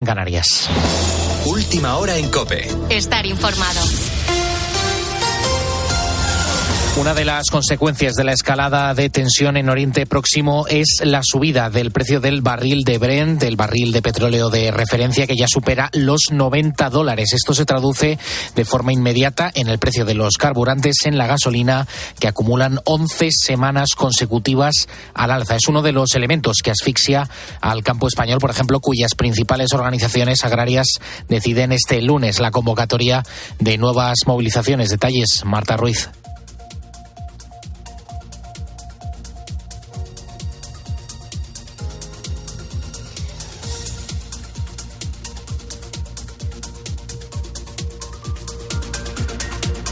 Canarias. Última hora en COPE. Estar informado. Una de las consecuencias de la escalada de tensión en Oriente Próximo es la subida del precio del barril de Brent, del barril de petróleo de referencia, que ya supera los $90. Esto se traduce de forma inmediata en el precio de los carburantes, en la gasolina, que acumulan 11 semanas consecutivas al alza. Es uno de los elementos que asfixia al campo español, por ejemplo, cuyas principales organizaciones agrarias deciden este lunes la convocatoria de nuevas movilizaciones. Detalles, Marta Ruiz.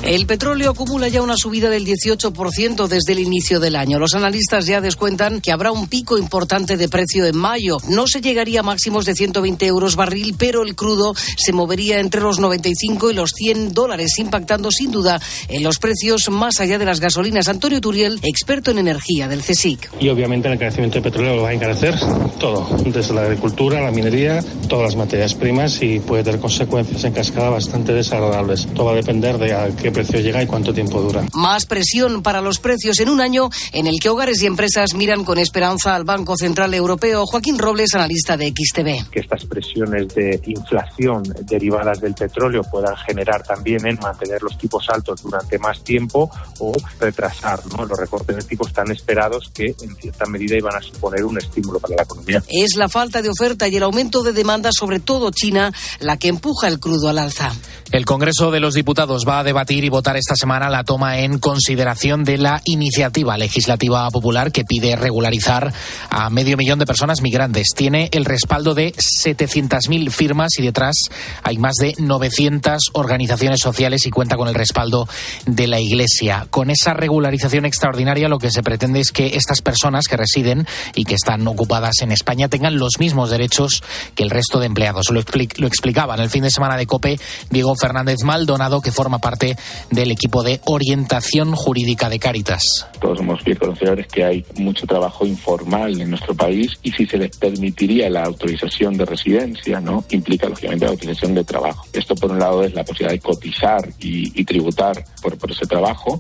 El petróleo acumula ya una subida del 18% desde el inicio del año. Los analistas ya descuentan que habrá un pico importante de precio en mayo. No se llegaría a máximos de 120 euros barril, pero el crudo se movería entre los 95 y los $100, impactando sin duda en los precios más allá de las gasolinas. Antonio Turiel, experto en energía del CSIC. Y obviamente el encarecimiento de petróleo va a encarecer todo, desde la agricultura, la minería, todas las materias primas, y puede tener consecuencias en cascada bastante desagradables. Todo va a depender de a qué precio llega y cuánto tiempo dura. Más presión para los precios en un año en el que hogares y empresas miran con esperanza al Banco Central Europeo. Joaquín Robles, analista de XTV. Que estas presiones de inflación derivadas del petróleo puedan generar también en mantener los tipos altos durante más tiempo o retrasar, ¿no?, los recortes de tipos tan esperados que en cierta medida iban a suponer un estímulo para la economía. Es la falta de oferta y el aumento de demanda, sobre todo China, la que empuja el crudo al alza. El Congreso de los Diputados va a debatir y votar esta semana la toma en consideración de la iniciativa legislativa popular que pide regularizar a 500.000 de personas migrantes. Tiene el respaldo de 700.000 firmas y detrás hay más de 900 organizaciones sociales y cuenta con el respaldo de la Iglesia. Con esa regularización extraordinaria lo que se pretende es que estas personas que residen y que están ocupadas en España tengan los mismos derechos que el resto de empleados. Lo explicaba en el fin de semana de COPE Diego Fernández Maldonado, que forma parte del equipo de orientación jurídica de Cáritas. Todos somos bien conocedores que hay mucho trabajo informal en nuestro país, y si se les permitiría la autorización de residencia, ¿no?, implica lógicamente la autorización de trabajo. Esto, por un lado, es la posibilidad de cotizar y tributar por ese trabajo,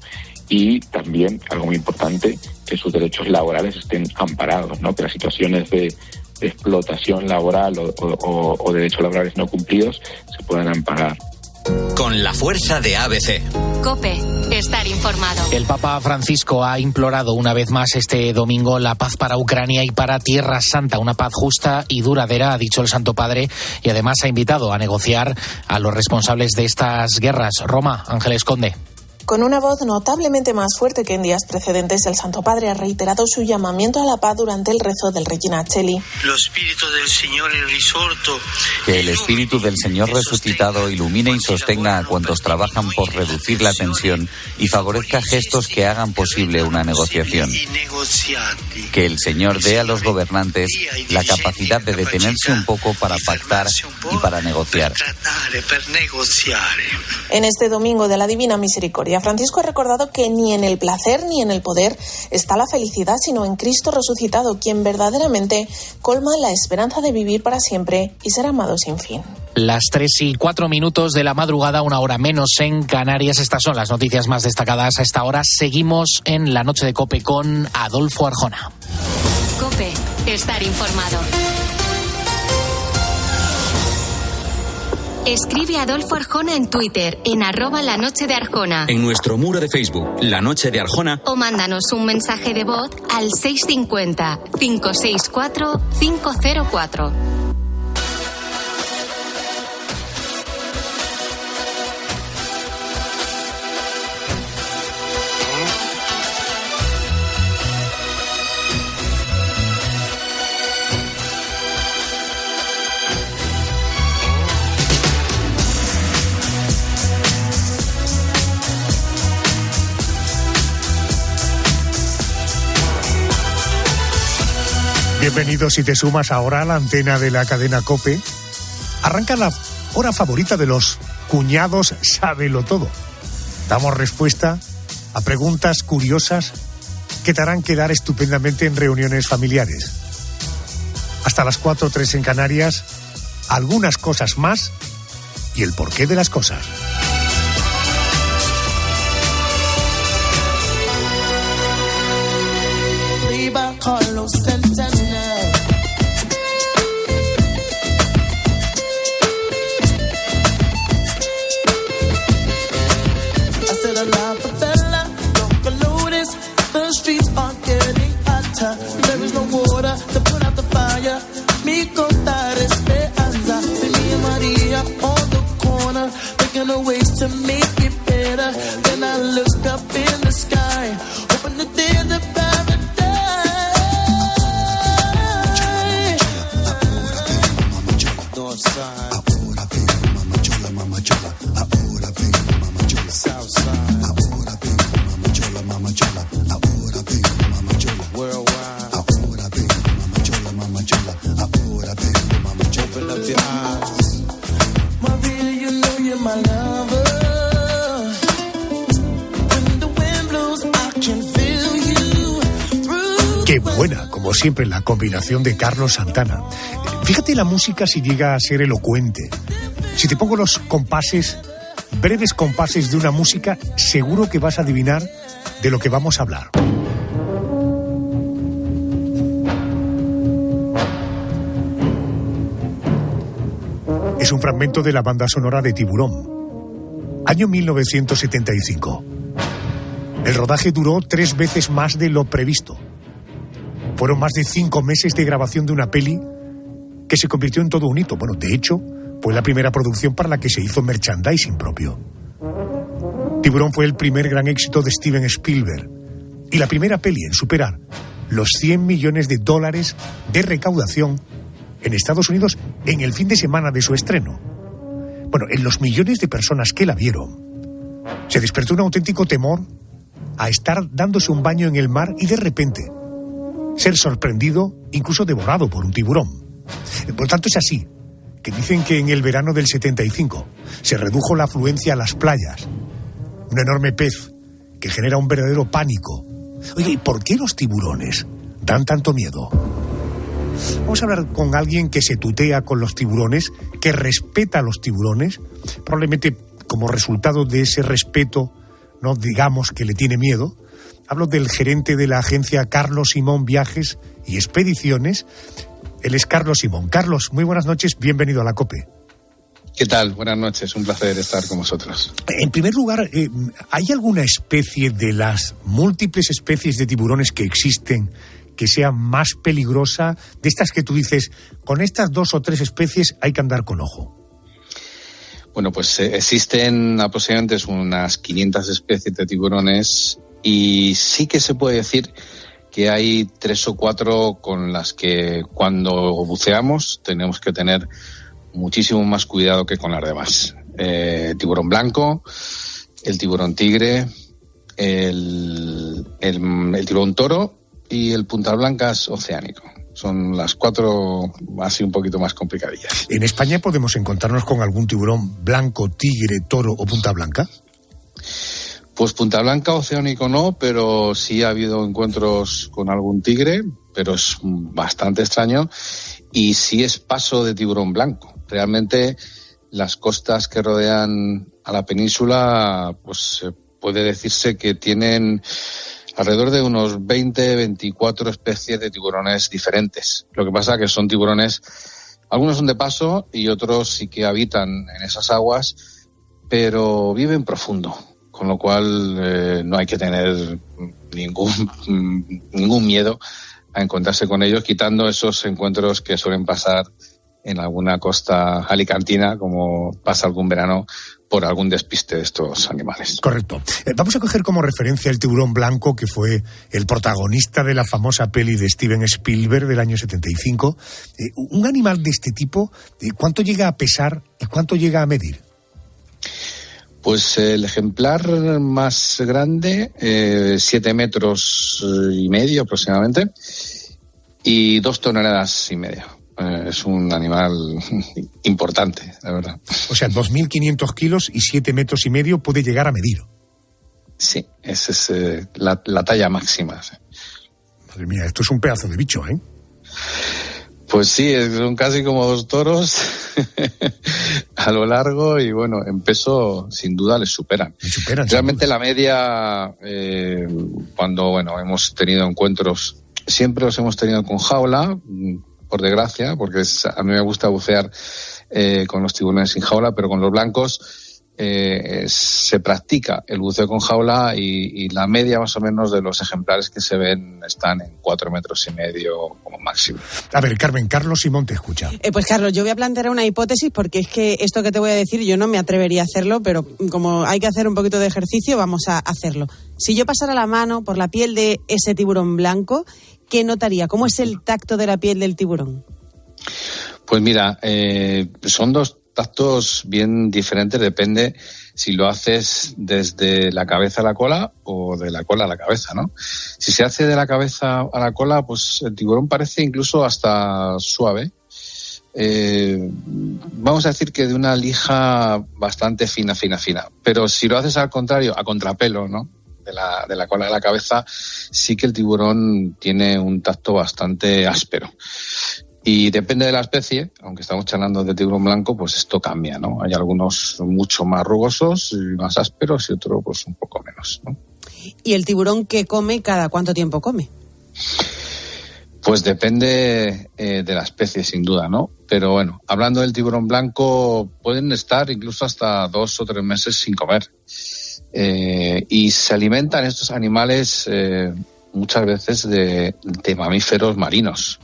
y también, algo muy importante, que sus derechos laborales estén amparados, ¿no?, que las situaciones de explotación laboral o derechos laborales no cumplidos se puedan amparar. Con la fuerza de ABC. COPE. Estar informado. El Papa Francisco ha implorado una vez más este domingo la paz para Ucrania y para Tierra Santa, una paz justa y duradera, ha dicho el Santo Padre, y además ha invitado a negociar a los responsables de estas guerras. Roma, Ángeles Conde. Con una voz notablemente más fuerte que en días precedentes, el Santo Padre ha reiterado su llamamiento a la paz durante el rezo del Regina Coeli. Que el Espíritu del Señor resucitado ilumine y sostenga a cuantos trabajan por reducir la tensión y favorezca gestos que hagan posible una negociación. Que el Señor dé a los gobernantes la capacidad de detenerse un poco para pactar y para negociar. En este domingo de la Divina Misericordia, Francisco ha recordado que ni en el placer ni en el poder está la felicidad, sino en Cristo resucitado, quien verdaderamente colma la esperanza de vivir para siempre y ser amado sin fin. Las 3:04 de la madrugada, una hora menos en Canarias. Estas son las noticias más destacadas a esta hora. Seguimos en la noche de COPE con Adolfo Arjona. COPE. Estar informado. Escribe a Adolfo Arjona en Twitter, en @lanochedearjona. En nuestro muro de Facebook, La Noche de Arjona. O mándanos un mensaje de voz al 650-564-504. Bienvenidos si te sumas ahora a la antena de la cadena COPE. Arranca la hora favorita de los cuñados sábelo todo. Damos respuesta a preguntas curiosas que te harán quedar estupendamente en reuniones familiares. Hasta las 4:03 en Canarias, algunas cosas más y el porqué de las cosas. Carlos Santana. I said a la favela, don't notice, the streets are getting hotter. There is no water to put out the fire. Mi contar esperanza. See me and Maria on the corner, thinking of ways to make it better. Then I look up in the sky, hoping that there's a paradise. Ahora vengo, mama chola, mama chola. Ahora vengo, mama chola. Southside. Ahora vengo, mama chola, mama chola. Ahora vengo, mama chola. Worldwide. Ahora vengo, mama chola, mama chola. Ahora vengo, mama chola. Open up your eyes. Maria, you know you're my lover. When the wind blows, I can feel you. Qué buena, como siempre, la combinación de Carlos Santana. Fíjate la música si llega a ser elocuente. Si te pongo los compases, breves compases de una música, seguro que vas a adivinar de lo que vamos a hablar. Es un fragmento de la banda sonora de Tiburón. Año 1975. El rodaje duró 3 veces más de lo previsto. Fueron más de 5 meses de grabación de una peli que se convirtió en todo un hito. Bueno, de hecho, fue la primera producción para la que se hizo merchandising propio. Tiburón fue el primer gran éxito de Steven Spielberg y la primera peli en superar los $100 millones de recaudación en Estados Unidos en el fin de semana de su estreno. Bueno, en los millones de personas que la vieron, se despertó un auténtico temor a estar dándose un baño en el mar y de repente ser sorprendido, incluso devorado por un tiburón. Por tanto, es así, que dicen que en el verano del 75 se redujo la afluencia a las playas. Un enorme pez que genera un verdadero pánico. Oye, ¿y por qué los tiburones dan tanto miedo? Vamos a hablar con alguien que se tutea con los tiburones, que respeta a los tiburones, probablemente como resultado de ese respeto, no digamos que le tiene miedo. Hablo del gerente de la agencia Carlos Simón Viajes y Expediciones. Él es Carlos Simón. Carlos, muy buenas noches, bienvenido a la COPE. ¿Qué tal? Buenas noches, un placer estar con vosotros. En primer lugar, ¿hay alguna especie de las múltiples especies de tiburones que existen que sea más peligrosa? De estas que tú dices, con estas 2 o 3 especies hay que andar con ojo. Bueno, pues existen aproximadamente unas 500 especies de tiburones y sí que se puede decir que hay 3 o 4 con las que cuando buceamos tenemos que tener muchísimo más cuidado que con las demás. El tiburón blanco, el tiburón tigre, el tiburón toro y el puntas blancas oceánico. Son las 4 así un poquito más complicadillas. ¿En España podemos encontrarnos con algún tiburón blanco, tigre, toro o punta blanca? Pues punta blanca oceánico no, pero sí ha habido encuentros con algún tigre, pero es bastante extraño, y sí es paso de tiburón blanco. Realmente las costas que rodean a la península, pues puede decirse que tienen alrededor de unos 24 especies de tiburones diferentes. Lo que pasa es que son tiburones, algunos son de paso y otros sí que habitan en esas aguas, pero viven profundo. Con lo cual no hay que tener ningún miedo a encontrarse con ellos, quitando esos encuentros que suelen pasar en alguna costa alicantina, como pasa algún verano, por algún despiste de estos animales. Correcto. Vamos a coger como referencia el tiburón blanco, que fue el protagonista de la famosa peli de Steven Spielberg del año 75. Un animal de este tipo, ¿cuánto llega a pesar y cuánto llega a medir? Pues el ejemplar más grande, 7,5 metros aproximadamente, y 2,5 toneladas. Es un animal importante, la verdad. O sea, 2.500 kilos y 7,5 metros puede llegar a medir. Sí, esa es la talla máxima. Sí. Madre mía, esto es un pedazo de bicho, ¿eh? Pues sí, son casi como 2 toros a lo largo y bueno, en peso sin duda les superan. Realmente la media, cuando hemos tenido encuentros, siempre los hemos tenido con jaula, por desgracia, porque a mí me gusta bucear con los tiburones sin jaula, pero con los blancos se practica el buceo con jaula y la media más o menos de los ejemplares que se ven están en 4,5 metros como máximo. A ver, Carmen, Carlos Simón te escucha. Pues Carlos, yo voy a plantear una hipótesis porque es que esto que te voy a decir yo no me atrevería a hacerlo, pero como hay que hacer un poquito de ejercicio, vamos a hacerlo. Si yo pasara la mano por la piel de ese tiburón blanco, ¿qué notaría? ¿Cómo es el tacto de la piel del tiburón? Pues mira, son 2 tactos bien diferentes, depende si lo haces desde la cabeza a la cola o de la cola a la cabeza, ¿no? Si se hace de la cabeza a la cola, pues el tiburón parece incluso hasta suave. Vamos a decir que de una lija bastante fina. Pero si lo haces al contrario, a contrapelo, ¿no? De la cola a la cabeza, sí que el tiburón tiene un tacto bastante áspero. Y depende de la especie, aunque estamos charlando de tiburón blanco, pues esto cambia, ¿no? Hay algunos mucho más rugosos y más ásperos y otros pues un poco menos, ¿no? ¿Y el tiburón que come, cada cuánto tiempo come? Pues depende de la especie, sin duda, ¿no? Pero bueno, hablando del tiburón blanco, pueden estar incluso hasta 2 o 3 meses sin comer. Y se alimentan estos animales muchas veces de mamíferos marinos.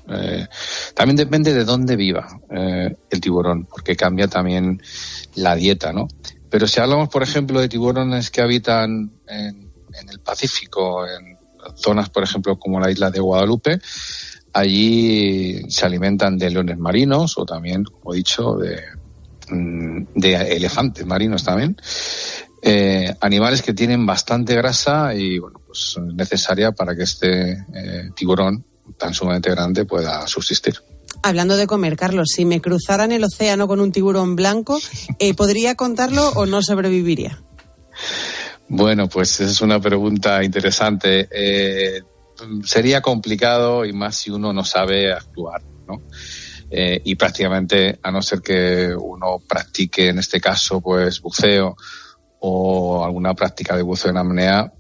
También depende de dónde viva el tiburón, porque cambia también la dieta, ¿no? Pero si hablamos, por ejemplo, de tiburones que habitan en el Pacífico, en zonas, por ejemplo, como la isla de Guadalupe, allí se alimentan de leones marinos o también, como he dicho, de elefantes marinos también. Animales que tienen bastante grasa y bueno, pues necesaria para que este tiburón tan sumamente grande pueda subsistir. Hablando de comer, Carlos, si me cruzara en el océano con un tiburón blanco, ¿podría contarlo o no sobreviviría? Bueno, pues esa es una pregunta interesante. Sería complicado y más si uno no sabe actuar, ¿no? Y prácticamente, a no ser que uno practique, en este caso, pues buceo o alguna práctica de buceo en apnea,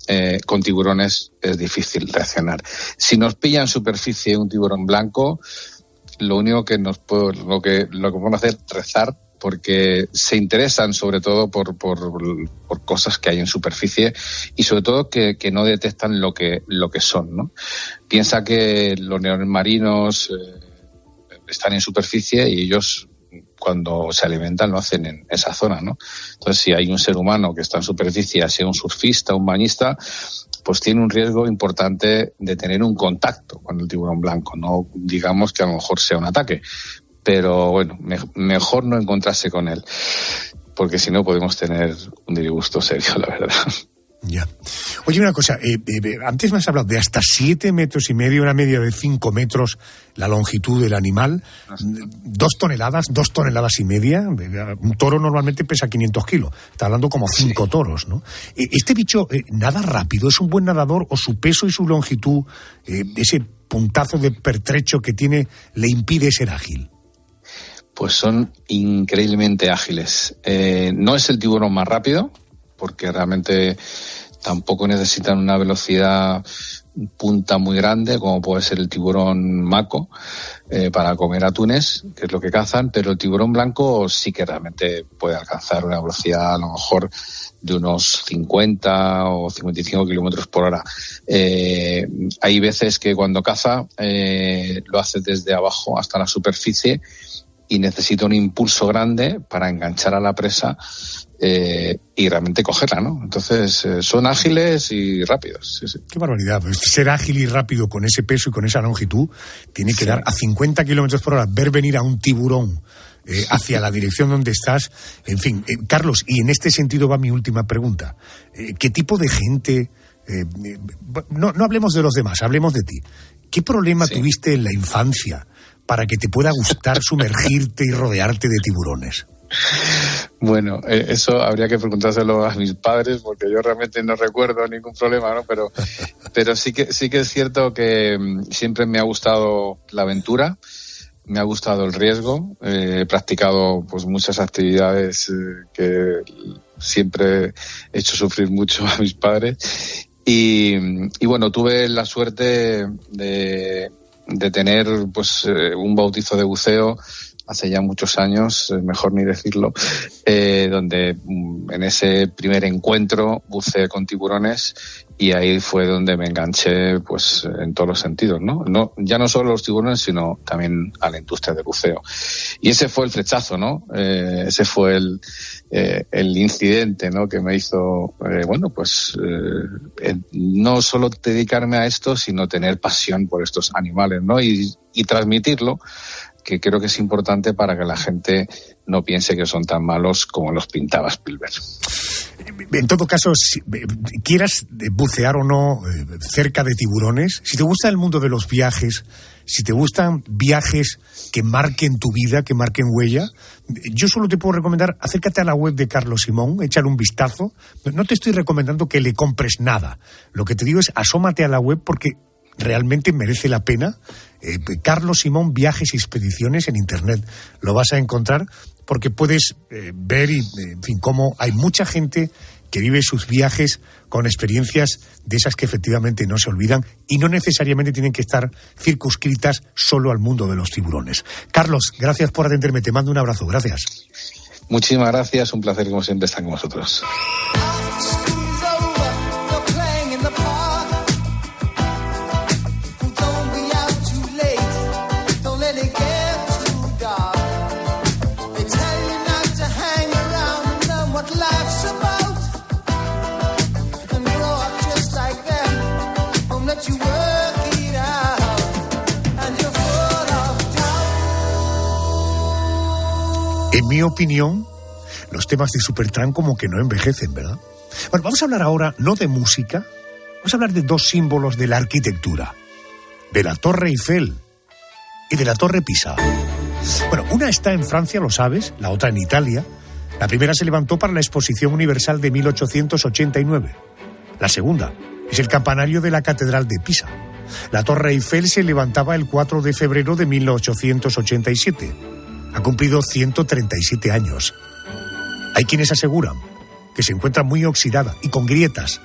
con tiburones es difícil reaccionar. Si nos pilla en superficie un tiburón blanco, lo único que lo que podemos hacer es rezar, porque se interesan sobre todo por cosas que hay en superficie y sobre todo que no detectan lo que son, ¿no? Piensa que los leones marinos están en superficie y ellos, cuando se alimentan, lo hacen en esa zona, ¿no? Entonces, si hay un ser humano que está en superficie, sea un surfista, un bañista, pues tiene un riesgo importante de tener un contacto con el tiburón blanco. No digamos que a lo mejor sea un ataque, pero bueno, mejor no encontrarse con él, porque si no podemos tener un disgusto serio, la verdad. Ya. Oye, una cosa, antes me has hablado de hasta 7,5 metros, una media de 5 metros la longitud del animal, 2 toneladas y media. Un toro normalmente pesa 500 kilos, está hablando como 5 toros, ¿no? ¿Este bicho nada rápido, es un buen nadador o su peso y su longitud, ese puntazo de pertrecho que tiene, le impide ser ágil? Pues son increíblemente ágiles. No es el tiburón más rápido, porque realmente tampoco necesitan una velocidad punta muy grande, como puede ser el tiburón maco, para comer atunes, que es lo que cazan, pero el tiburón blanco sí que realmente puede alcanzar una velocidad a lo mejor de unos 50 o 55 kilómetros por hora. Hay veces que cuando caza lo hace desde abajo hasta la superficie y necesita un impulso grande para enganchar a la presa y realmente cogerla, ¿no? Entonces, son ágiles y rápidos. Sí, sí. Qué barbaridad. Ser ágil y rápido con ese peso y con esa longitud tiene que dar a 50 kilómetros por hora, ver venir a un tiburón hacia la dirección donde estás. En fin, Carlos, y en este sentido va mi última pregunta. ¿Qué tipo de gente... no hablemos de los demás, hablemos de ti. ¿Qué problema tuviste en la infancia para que te pueda gustar sumergirte y rodearte de tiburones? Bueno, eso habría que preguntárselo a mis padres, porque yo realmente no recuerdo ningún problema, ¿no? Pero sí que es cierto que siempre me ha gustado la aventura. me ha gustado el riesgo. He practicado pues muchas actividades que siempre he hecho sufrir mucho a mis padres. Y bueno, tuve la suerte de tener pues un bautizo de buceo hace ya muchos años, mejor ni decirlo, donde en ese primer encuentro buceé con tiburones y ahí fue donde me enganché pues en todos los sentidos, ¿no? Ya no solo a los tiburones, sino también a la industria del buceo. Y ese fue el flechazo, ¿no? Ese fue el incidente, ¿no? Que me hizo, no solo dedicarme a esto, sino tener pasión por estos animales, ¿no? Y transmitirlo, que creo que es importante para que la gente no piense que son tan malos como los pintaba Spielberg. En todo caso, si quieras bucear o no cerca de tiburones, si te gusta el mundo de los viajes, si te gustan viajes que marquen tu vida, que marquen huella, yo solo te puedo recomendar, acércate a la web de Carlos Simón, échale un vistazo. No te estoy recomendando que le compres nada. Lo que te digo es asómate a la web porque realmente merece la pena. Carlos Simón, Viajes y Expediciones, en internet lo vas a encontrar, porque puedes ver y, en fin, cómo hay mucha gente que vive sus viajes con experiencias de esas que efectivamente no se olvidan y no necesariamente tienen que estar circunscritas solo al mundo de los tiburones. Carlos, gracias por atenderme, te mando un abrazo, gracias. Muchísimas gracias, un placer como siempre estar con vosotros. En mi opinión, los temas de Supertramp como que no envejecen, ¿verdad? Bueno, vamos a hablar ahora no de música, vamos a hablar de dos símbolos de la arquitectura, de la Torre Eiffel y de la Torre Pisa. Bueno, una está en Francia, lo sabes, la otra en Italia. La primera se levantó para la Exposición Universal de 1889. La segunda es el campanario de la Catedral de Pisa. La Torre Eiffel se levantaba el 4 de febrero de 1887. Ha cumplido 137 años. Hay quienes aseguran que se encuentra muy oxidada y con grietas.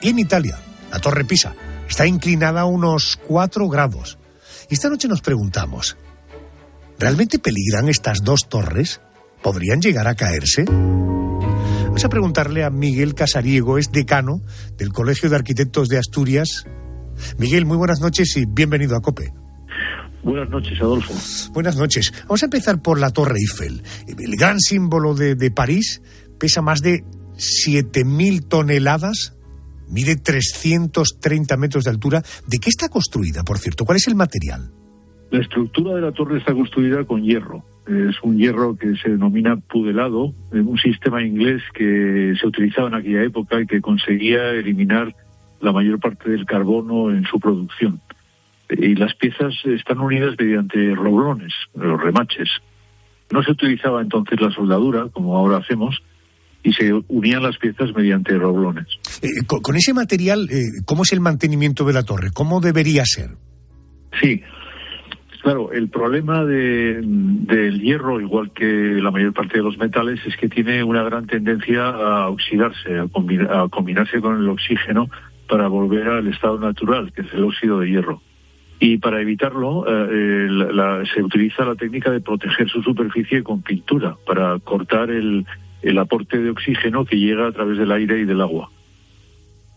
Y en Italia, la Torre Pisa está inclinada a unos 4 grados. Y esta noche nos preguntamos, ¿realmente peligran estas dos torres? ¿Podrían llegar a caerse? Vamos a preguntarle a Miguel Casariego, es decano del Colegio de Arquitectos de Asturias. Miguel, muy buenas noches y bienvenido a COPE. Buenas noches, Adolfo. Buenas noches. Vamos a empezar por la Torre Eiffel. El gran símbolo de París pesa más de 7.000 toneladas, mide 330 metros de altura. ¿De qué está construida, por cierto? ¿Cuál es el material? La estructura de la torre está construida con hierro. Es un hierro que se denomina pudelado, un sistema inglés que se utilizaba en aquella época y que conseguía eliminar la mayor parte del carbono en su producción. Y las piezas están unidas mediante roblones, los remaches. No se utilizaba entonces la soldadura, como ahora hacemos, y se unían las piezas mediante roblones. Con ese material, ¿cómo es el mantenimiento de la torre? ¿Cómo debería ser? Sí, claro, el problema del hierro, igual que la mayor parte de los metales, es que tiene una gran tendencia a oxidarse, a combinarse con el oxígeno para volver al estado natural, que es el óxido de hierro. Y para evitarlo, se utiliza la técnica de proteger su superficie con pintura, para cortar el aporte de oxígeno que llega a través del aire y del agua.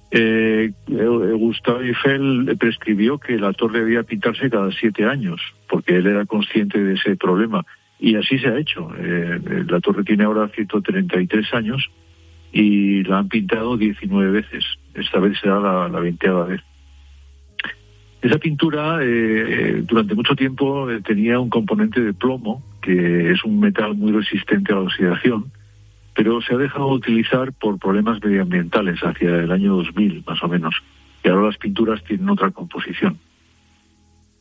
Gustave Eiffel prescribió que la torre debía pintarse cada 7 años, porque él era consciente de ese problema. Y así se ha hecho. La torre tiene ahora 133 años y la han pintado 19 veces. Esta vez será la 20ª vez. Esa pintura durante mucho tiempo tenía un componente de plomo, que es un metal muy resistente a la oxidación, pero se ha dejado de utilizar por problemas medioambientales hacia el año 2000, más o menos. Y ahora las pinturas tienen otra composición.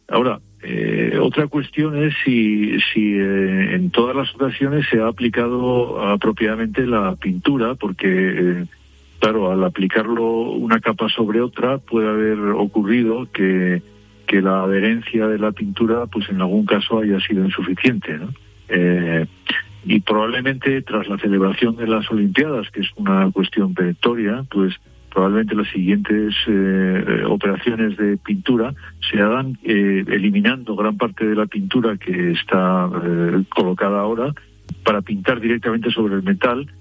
Ahora, otra cuestión es si en todas las ocasiones se ha aplicado apropiadamente la pintura, porque claro, al aplicarlo una capa sobre otra puede haber ocurrido que que la adherencia de la pintura, pues en algún caso haya sido insuficiente, ¿no? Y probablemente tras la celebración de las Olimpiadas, que es una cuestión perentoria, pues probablemente las siguientes operaciones de pintura se hagan eliminando gran parte de la pintura que está colocada ahora para pintar directamente sobre el metal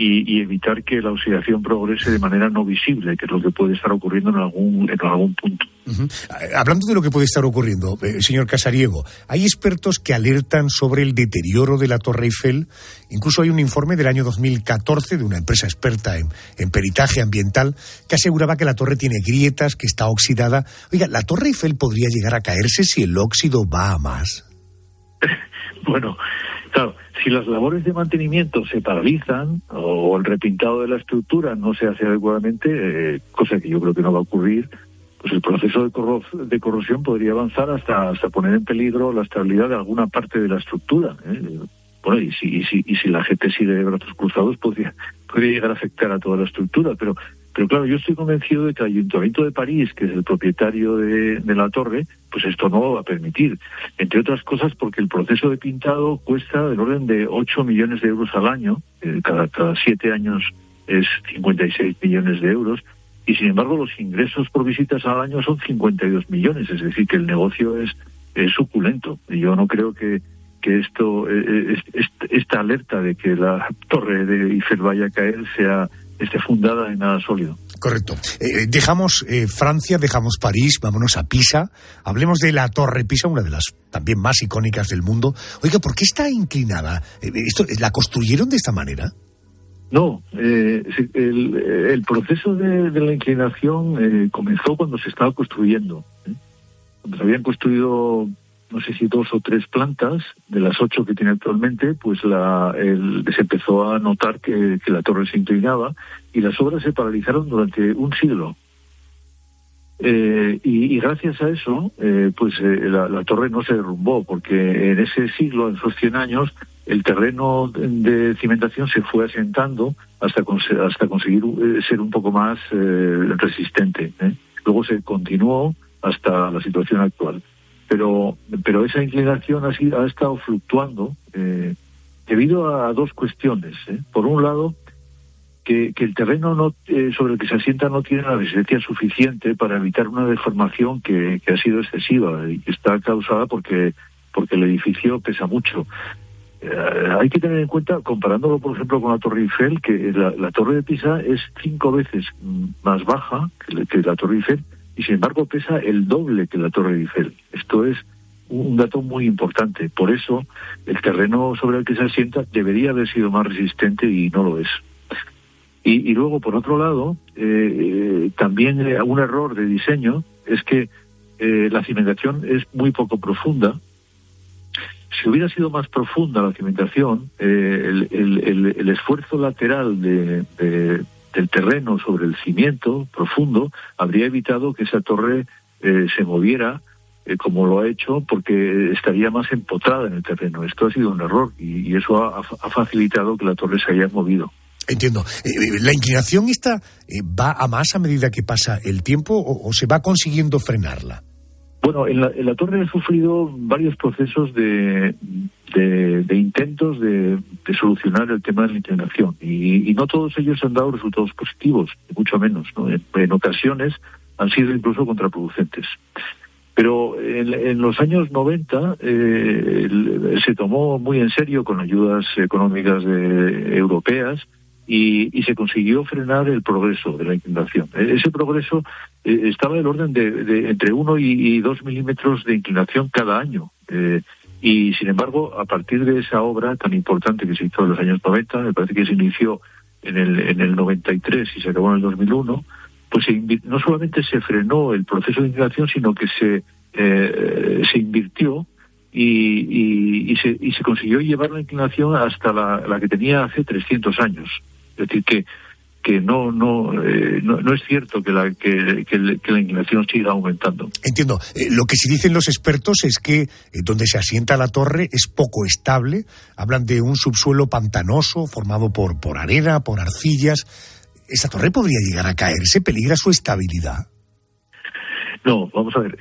y evitar que la oxidación progrese de manera no visible, que es lo que puede estar ocurriendo en algún punto. Uh-huh. Hablando de lo que puede estar ocurriendo, señor Casariego, hay expertos que alertan sobre el deterioro de la Torre Eiffel. Incluso hay un informe del año 2014 de una empresa experta en peritaje ambiental que aseguraba que la torre tiene grietas, que está oxidada. Oiga, ¿la Torre Eiffel podría llegar a caerse si el óxido va a más? Bueno, claro, si las labores de mantenimiento se paralizan o el repintado de la estructura no se hace adecuadamente, cosa que yo creo que no va a ocurrir, pues el proceso de corrosión podría avanzar hasta poner en peligro la estabilidad de alguna parte de la estructura. Bueno, y si la gente sigue de brazos cruzados, podría llegar a afectar a toda la estructura, pero claro, yo estoy convencido de que el Ayuntamiento de París, que es el propietario de la torre, pues esto no lo va a permitir. Entre otras cosas porque el proceso de pintado cuesta del orden de 8 millones de euros al año, cada 7 años es 56 millones de euros, y sin embargo los ingresos por visitas al año son 52 millones, es decir, que el negocio es suculento. Y yo no creo que esta alerta de que la torre de Eiffel vaya a caer esté fundada en nada sólido. Correcto. Dejamos Francia, dejamos París, vámonos a Pisa. Hablemos de la Torre Pisa, una de las también más icónicas del mundo. Oiga, ¿por qué está inclinada? ¿La construyeron de esta manera? No, el proceso de la inclinación comenzó cuando se estaba construyendo. Cuando se habían construido, no sé si 2 o 3 plantas de las 8 que tiene actualmente, pues se empezó a notar que la torre se inclinaba y las obras se paralizaron durante un siglo. Y gracias a eso, la torre no se derrumbó, porque en ese siglo, en esos 100 años, el terreno de cimentación se fue asentando hasta conseguir ser un poco más resistente. Luego se continuó hasta la situación actual. Pero esa inclinación ha estado fluctuando debido a 2 cuestiones. Por un lado, que el terreno sobre el que se asienta no tiene la resistencia suficiente para evitar una deformación que ha sido excesiva y que está causada porque el edificio pesa mucho. Hay que tener en cuenta, comparándolo por ejemplo con la Torre Eiffel, que la Torre de Pisa es 5 veces más baja que la Torre Eiffel, y sin embargo pesa el doble que la Torre Eiffel. Esto es un dato muy importante. Por eso el terreno sobre el que se asienta debería haber sido más resistente y no lo es. Y luego, por otro lado, también un error de diseño es que la cimentación es muy poco profunda. Si hubiera sido más profunda la cimentación, el esfuerzo lateral del terreno sobre el cimiento profundo habría evitado que esa torre se moviera como lo ha hecho, porque estaría más empotrada en el terreno. Esto ha sido un error y eso ha facilitado que la torre se haya movido. Entiendo. ¿La inclinación esta va a más a medida que pasa el tiempo o se va consiguiendo frenarla? Bueno, en la torre he sufrido varios procesos de intentos de solucionar el tema de la inclinación y no todos ellos han dado resultados positivos, mucho menos, ¿no? En ocasiones han sido incluso contraproducentes. Pero en los años 90 se tomó muy en serio con ayudas económicas europeas y se consiguió frenar el progreso de la inclinación. Ese progreso estaba del orden de entre 1 y 2 milímetros de inclinación cada año. Y sin embargo, a partir de esa obra tan importante que se hizo en los años 90, me parece que se inició en el 93 y se acabó en el 2001, pues no solamente se frenó el proceso de inclinación, sino que se invirtió y se consiguió llevar la inclinación hasta la que tenía hace 300 años. Es decir, que no es cierto que la inclinación siga aumentando. Entiendo. Lo que sí dicen los expertos es que donde se asienta la torre es poco estable. Hablan de un subsuelo pantanoso formado por arena, por arcillas. ¿Esa torre podría llegar a caerse? ¿Peligra su estabilidad? No, vamos a ver.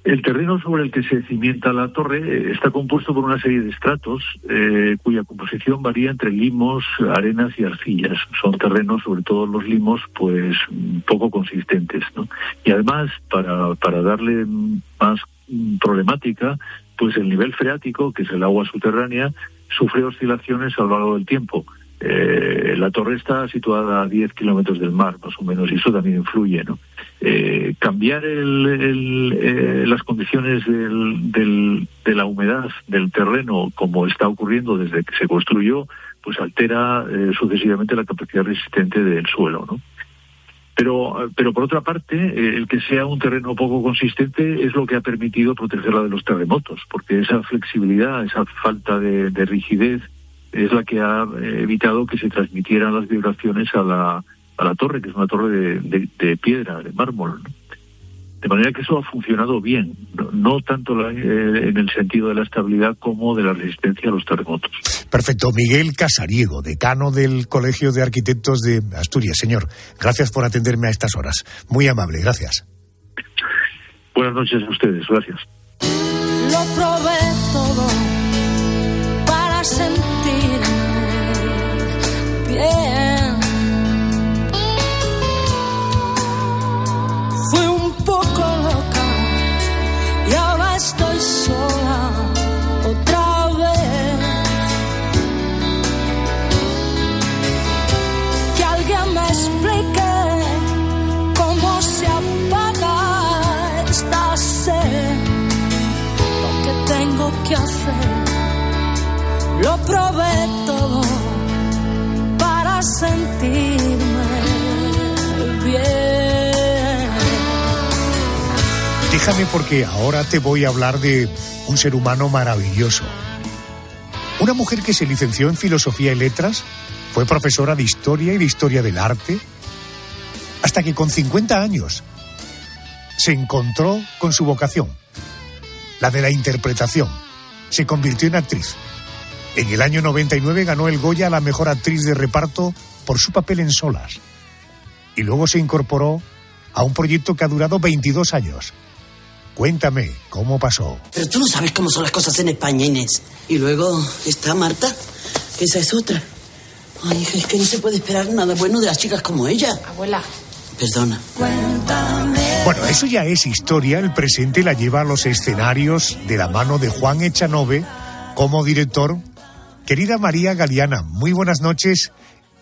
El terreno sobre el que se cimienta la torre está compuesto por una serie de estratos cuya composición varía entre limos, arenas y arcillas. Son terrenos, sobre todo los limos, pues poco consistentes, ¿no? Y además, para darle más problemática, pues el nivel freático, que es el agua subterránea, sufre oscilaciones a lo largo del tiempo. La torre está situada a 10 kilómetros del mar, más o menos, y eso también influye, ¿no? Cambiar las condiciones de la humedad del terreno, como está ocurriendo desde que se construyó, pues altera sucesivamente la capacidad resistente del suelo, ¿no? Pero por otra parte, el que sea un terreno poco consistente es lo que ha permitido protegerla de los terremotos, porque esa flexibilidad, esa falta de rigidez, es la que ha evitado que se transmitieran las vibraciones a la torre, que es una torre de piedra, de mármol, ¿no? De manera que eso ha funcionado bien, no tanto en el sentido de la estabilidad como de la resistencia a los terremotos. Perfecto. Miguel Casariego, decano del Colegio de Arquitectos de Asturias. Señor, gracias por atenderme a estas horas. Muy amable, gracias. Buenas noches a ustedes, gracias. Lo probé todo para sentirme bien. Fui un poco loca y ahora estoy sola otra vez. Que alguien me explique cómo se apaga esta sed. Lo que tengo que hacer, lo probé todo para sentirme bien. Déjame, porque ahora te voy a hablar de un ser humano maravilloso. Una mujer que se licenció en Filosofía y Letras, fue profesora de Historia y de Historia del Arte, hasta que con 50 años se encontró con su vocación, la de la interpretación. Se convirtió en actriz. En el año 99 ganó el Goya a la mejor actriz de reparto por su papel en Solas. Y luego se incorporó a un proyecto que ha durado 22 años. Cuéntame, ¿cómo pasó? Pero tú no sabes cómo son las cosas en España, Inés. Y luego está Marta, que esa es otra. Ay, hija, es que no se puede esperar nada bueno de las chicas como ella. Abuela. Perdona. Bueno, eso ya es historia. El presente la lleva a los escenarios de la mano de Juan Echanove como director. Querida María Galeana, muy buenas noches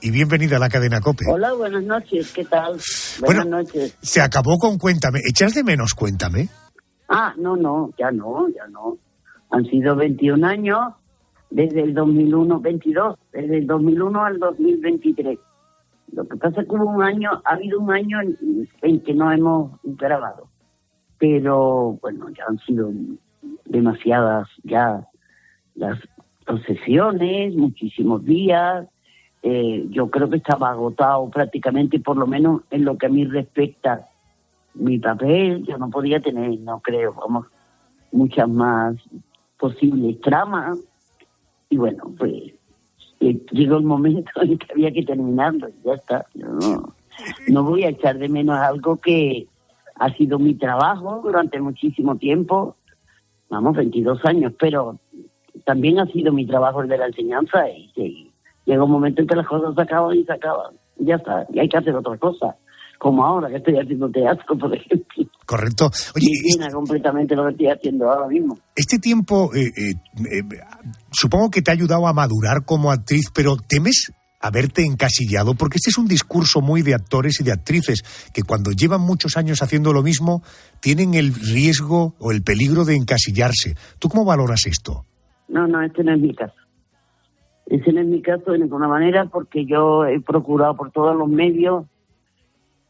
y bienvenida a la cadena COPE. Hola, buenas noches, ¿qué tal? Buenas noches. Se acabó con Cuéntame. ¿Echas de menos Cuéntame? No, ya no. Han sido 21 años desde el 2001, 22, desde el 2001 al 2023. Lo que pasa es que ha habido un año en que no hemos grabado. Pero, bueno, ya han sido demasiadas ya las sesiones, muchísimos días. Yo creo que estaba agotado prácticamente, por lo menos en lo que a mí respecta mi papel. Yo no podía tener, no creo, muchas más posibles tramas. Y bueno, pues llegó el momento en que había que terminarlo y ya está. No voy a echar de menos algo que ha sido mi trabajo durante muchísimo tiempo, 22 años, pero también ha sido mi trabajo el de la enseñanza y llega un momento en que las cosas se acaban y ya está, y hay que hacer otra cosa, como ahora que estoy haciendo teatro, por ejemplo. Correcto. Oye, me llena completamente lo que estoy haciendo ahora mismo. Este tiempo supongo que te ha ayudado a madurar como actriz, pero ¿temes haberte encasillado? Porque este es un discurso muy de actores y de actrices que cuando llevan muchos años haciendo lo mismo tienen el riesgo o el peligro de encasillarse. ¿Tú cómo valoras esto? No, este no es mi caso. Ese no es mi caso de ninguna manera, porque yo he procurado por todos los medios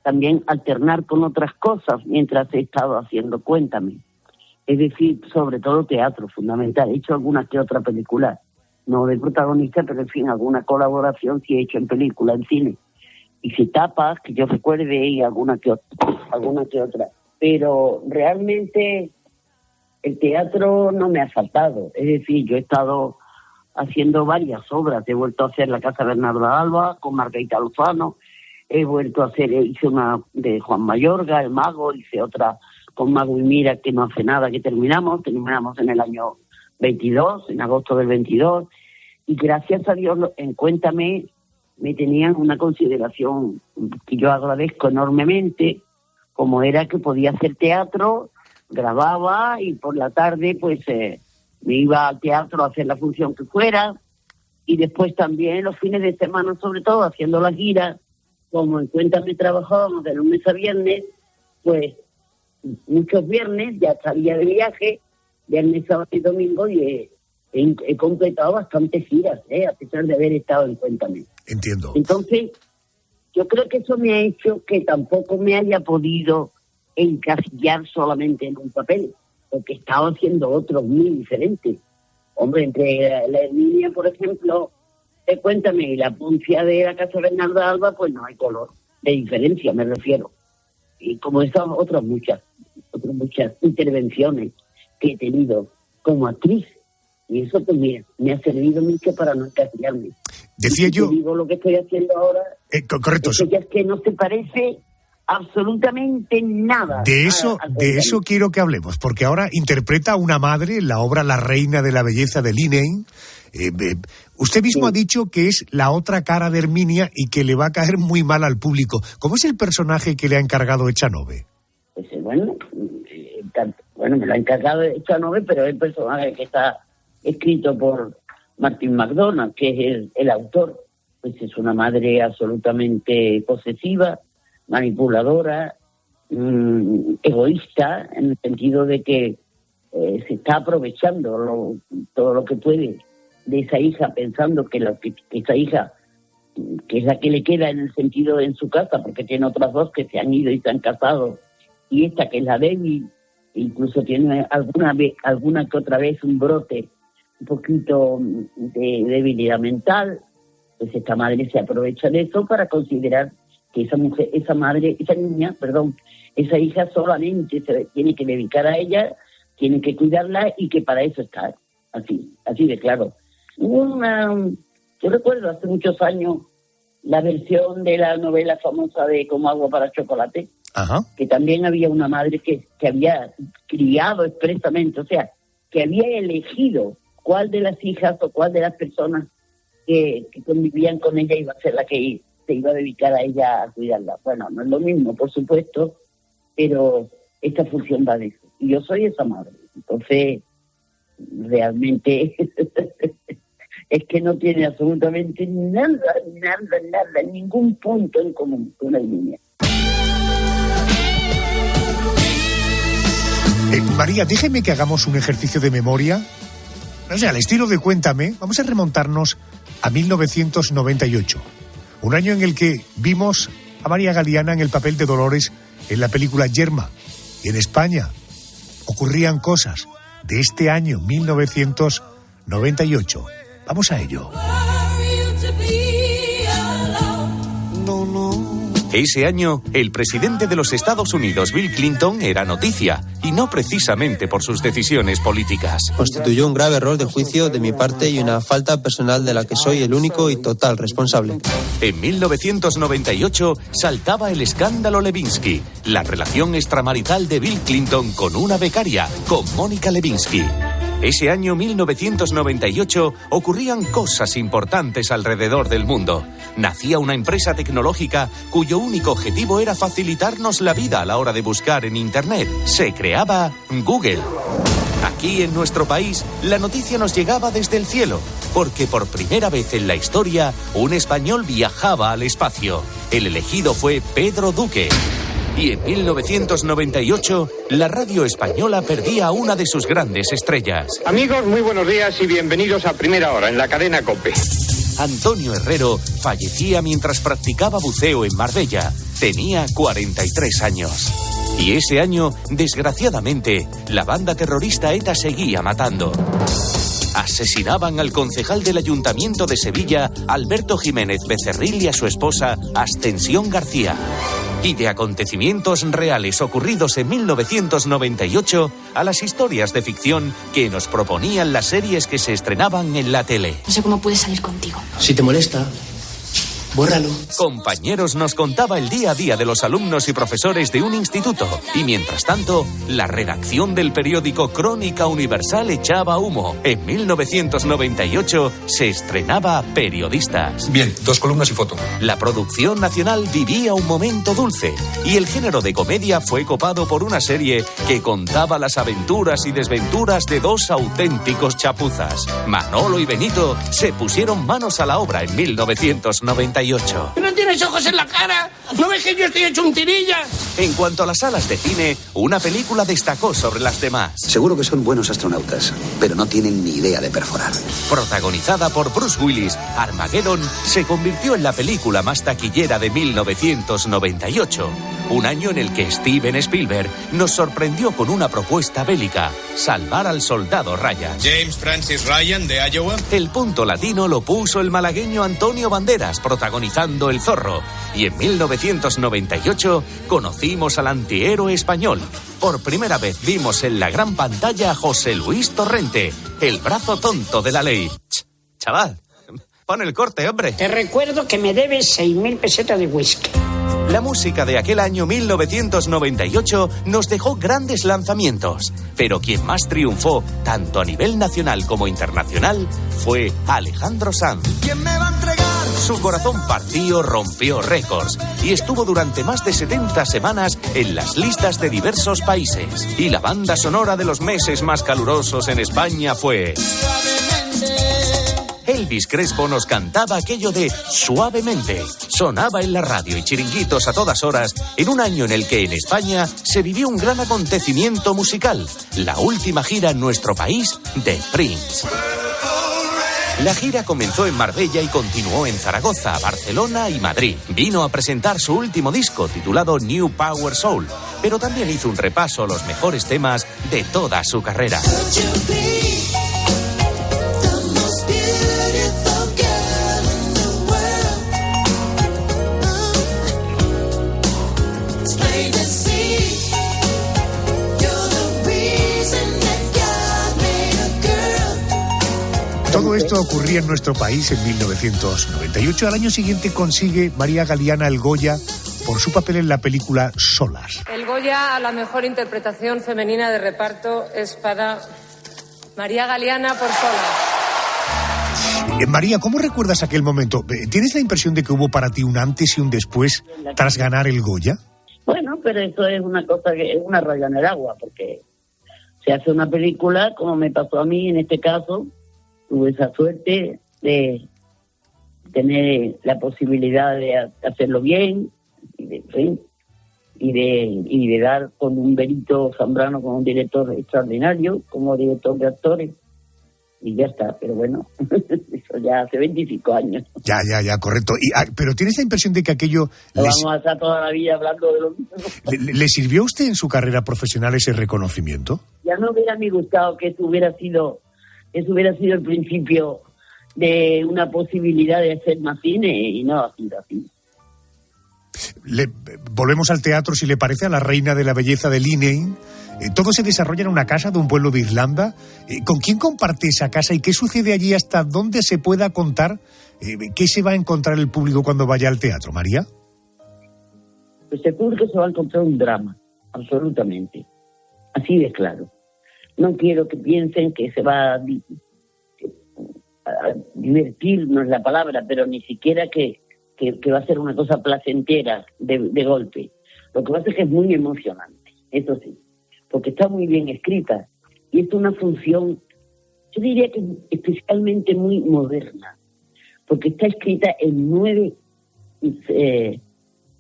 también alternar con otras cosas mientras he estado haciendo Cuéntame. Es decir, sobre todo teatro, fundamental. He hecho alguna que otra película, no de protagonista, pero en fin, alguna colaboración sí he hecho en película, en cine. Hice tapas, que yo recuerde, y alguna que otra. Pero realmente el teatro no me ha faltado. Es decir, yo he estado haciendo varias obras. He vuelto a hacer La Casa Bernarda Alba con Margarita Lozano. He vuelto a hacer, hice una de Juan Mayorga, El Mago, hice otra con Mago y Mira, que no hace nada que terminamos en el año 22, en agosto del 22, y gracias a Dios en Cuéntame me tenían una consideración que yo agradezco enormemente, como era que podía hacer teatro, grababa y por la tarde pues me iba al teatro a hacer la función que fuera, y después también los fines de semana, sobre todo haciendo la gira, como en Cuéntame trabajábamos de lunes a viernes, pues muchos viernes ya salía de viaje, viernes, sábado y domingo, y he completado bastantes giras, a pesar de haber estado en Cuéntame. Entiendo. Entonces, yo creo que eso me ha hecho que tampoco me haya podido encasillar solamente en un papel, porque he estado haciendo otros muy diferentes. Hombre, entre la Herminia, por ejemplo, de Cuéntame, y la Poncia de la Casa Bernarda Alba, pues no hay color de diferencia, me refiero. Y como esas otras muchas intervenciones que he tenido como actriz. Y eso pues mira, me ha servido mucho para no encasillarme. Decía yo... digo lo que estoy haciendo ahora, correcto. Es que no se parece absolutamente nada. De eso quiero que hablemos, porque ahora interpreta a una madre en la obra La Reina de la Belleza de Linné. Usted mismo ha dicho que es la otra cara de Herminia y que le va a caer muy mal al público. ¿Cómo es el personaje que le ha encargado Echanove? Pues bueno, me lo ha encargado Echanove, pero es el personaje que está escrito por Martin McDonagh, que es el autor. Pues es una madre absolutamente posesiva, manipuladora, egoísta, en el sentido de que se está aprovechando todo lo que puede de esa hija, pensando que esa hija, que es la que le queda en el sentido en su casa, porque tiene otras dos que se han ido y se han casado, y esta que es la débil, incluso tiene alguna que otra vez un brote un poquito de debilidad mental, pues esta madre se aprovecha de eso para considerar que esa hija solamente se tiene que dedicar a ella, tiene que cuidarla y que para eso está así de claro. Yo recuerdo hace muchos años la versión de la novela famosa de Como agua para chocolate, que también había una madre que había criado expresamente, o sea, que había elegido cuál de las hijas o cuál de las personas que convivían con ella iba a ser la que se iba a dedicar a ella a cuidarla. Bueno, no es lo mismo, por supuesto, pero esta función va de eso. Y yo soy esa madre. Entonces, realmente es que no tiene absolutamente nada, ningún punto en común con la niña. María, déjeme que hagamos un ejercicio de memoria. O sea, al estilo de Cuéntame, vamos a remontarnos a 1998. Un año en el que vimos a María Galeana en el papel de Dolores en la película Yerma. Y en España ocurrían cosas de este año 1998. Vamos a ello. Ese año, el presidente de los Estados Unidos, Bill Clinton, era noticia, y no precisamente por sus decisiones políticas. Constituyó un grave error de juicio de mi parte y una falta personal de la que soy el único y total responsable. En 1998 saltaba el escándalo Lewinsky, la relación extramarital de Bill Clinton con una becaria, con Mónica Lewinsky. Ese año 1998 ocurrían cosas importantes alrededor del mundo. Nacía una empresa tecnológica cuyo único objetivo era facilitarnos la vida a la hora de buscar en Internet. Se creaba Google. Aquí en nuestro país, la noticia nos llegaba desde el cielo, porque por primera vez en la historia, un español viajaba al espacio. El elegido fue Pedro Duque. Y en 1998, la radio española perdía a una de sus grandes estrellas. Amigos, muy buenos días y bienvenidos a Primera Hora en la cadena COPE. Antonio Herrero fallecía mientras practicaba buceo en Marbella. Tenía 43 años. Y ese año, desgraciadamente, la banda terrorista ETA seguía matando. Asesinaban al concejal del Ayuntamiento de Sevilla, Alberto Jiménez Becerril, y a su esposa, Ascensión García. Y de acontecimientos reales ocurridos en 1998 a las historias de ficción que nos proponían las series que se estrenaban en la tele. No sé cómo pude salir contigo. Si te molesta, Bórralo. Compañeros nos contaba el día a día de los alumnos y profesores de un instituto. Y mientras tanto, la redacción del periódico Crónica Universal echaba humo. En 1998 se estrenaba Periodistas. Bien, 2 columnas y foto. La producción nacional vivía un momento dulce. Y el género de comedia fue copado por una serie que contaba las aventuras y desventuras de 2 auténticos chapuzas. Manolo y Benito se pusieron manos a la obra en 1998. ¿No tienes ojos en la cara? ¿No ves que yo estoy hecho un tirillas? En cuanto a las salas de cine, una película destacó sobre las demás. Seguro que son buenos astronautas, pero no tienen ni idea de perforar. Protagonizada por Bruce Willis, Armageddon se convirtió en la película más taquillera de 1998. Un año en el que Steven Spielberg nos sorprendió con una propuesta bélica: salvar al soldado Ryan. James Francis Ryan, de Iowa. El punto latino lo puso el malagueño Antonio Banderas, protagonizando El Zorro. Y en 1998 conocimos al antihéroe español. Por primera vez vimos en la gran pantalla a José Luis Torrente, el brazo tonto de la ley. Chaval, pon el corte, hombre. Te recuerdo que me debes 6.000 pesetas de whisky. La música de aquel año 1998 nos dejó grandes lanzamientos, pero quien más triunfó, tanto a nivel nacional como internacional, fue Alejandro Sanz. ¿Quién me va a entregar? Su corazón partido rompió récords y estuvo durante más de 70 semanas en las listas de diversos países. Y la banda sonora de los meses más calurosos en España fue... Elvis Crespo nos cantaba aquello de Suavemente. Sonaba en la radio y chiringuitos a todas horas en un año en el que en España se vivió un gran acontecimiento musical, la última gira en nuestro país de Prince. La gira comenzó en Marbella y continuó en Zaragoza, Barcelona y Madrid. Vino a presentar su último disco titulado New Power Soul, pero también hizo un repaso a los mejores temas de toda su carrera. Todo esto ocurría en nuestro país en 1998. Al año siguiente consigue María Galeana el Goya por su papel en la película Solas. El Goya a la mejor interpretación femenina de reparto es para María Galeana por Solas. María, ¿cómo recuerdas aquel momento? ¿Tienes la impresión de que hubo para ti un antes y un después tras ganar el Goya? Bueno, pero eso es una cosa que es una raya en el agua, porque se hace una película, como me pasó a mí en este caso. Tuve esa suerte de tener la posibilidad de hacerlo bien y de dar con un Benito Zambrano, con un director extraordinario, como director de actores, y ya está. Pero bueno, eso ya hace 25 años. Ya, correcto. Pero ¿tienes la impresión de que aquello... Vamos a estar toda la vida hablando de lo mismo. ¿Le sirvió a usted en su carrera profesional ese reconocimiento? Ya no hubiera me gustado que eso hubiera sido el principio de una posibilidad de hacer más cine, y no ha sido así. Volvemos al teatro, si le parece, a La Reina de la Belleza de Linane. Todo se desarrolla en una casa de un pueblo de Irlanda. ¿Con quién comparte esa casa y qué sucede allí hasta dónde se pueda contar? ¿Qué se va a encontrar el público cuando vaya al teatro, María? Pues el público se va a encontrar un drama, absolutamente. Así de claro. No quiero que piensen que se va a divertir, no es la palabra, pero ni siquiera que va a ser una cosa placentera de golpe. Lo que pasa es que es muy emocionante, eso sí, porque está muy bien escrita y es una función, yo diría que especialmente muy moderna, porque está escrita en 9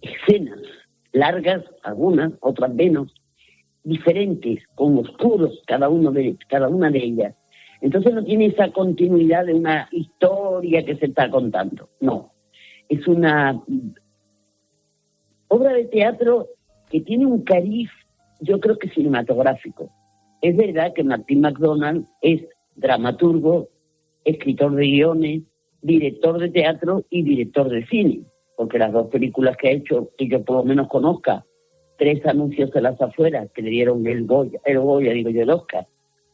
escenas largas, algunas, otras menos, diferentes, con oscuros cada una de ellas. Entonces no tiene esa continuidad de una historia que se está contando. No, es una obra de teatro que tiene un cariz, yo creo que cinematográfico. Es verdad que Martin McDonagh es dramaturgo, escritor de guiones, director de teatro y director de cine, porque las 2 películas que ha hecho, que yo por lo menos conozca, 3 anuncios de las afueras que le dieron el Oscar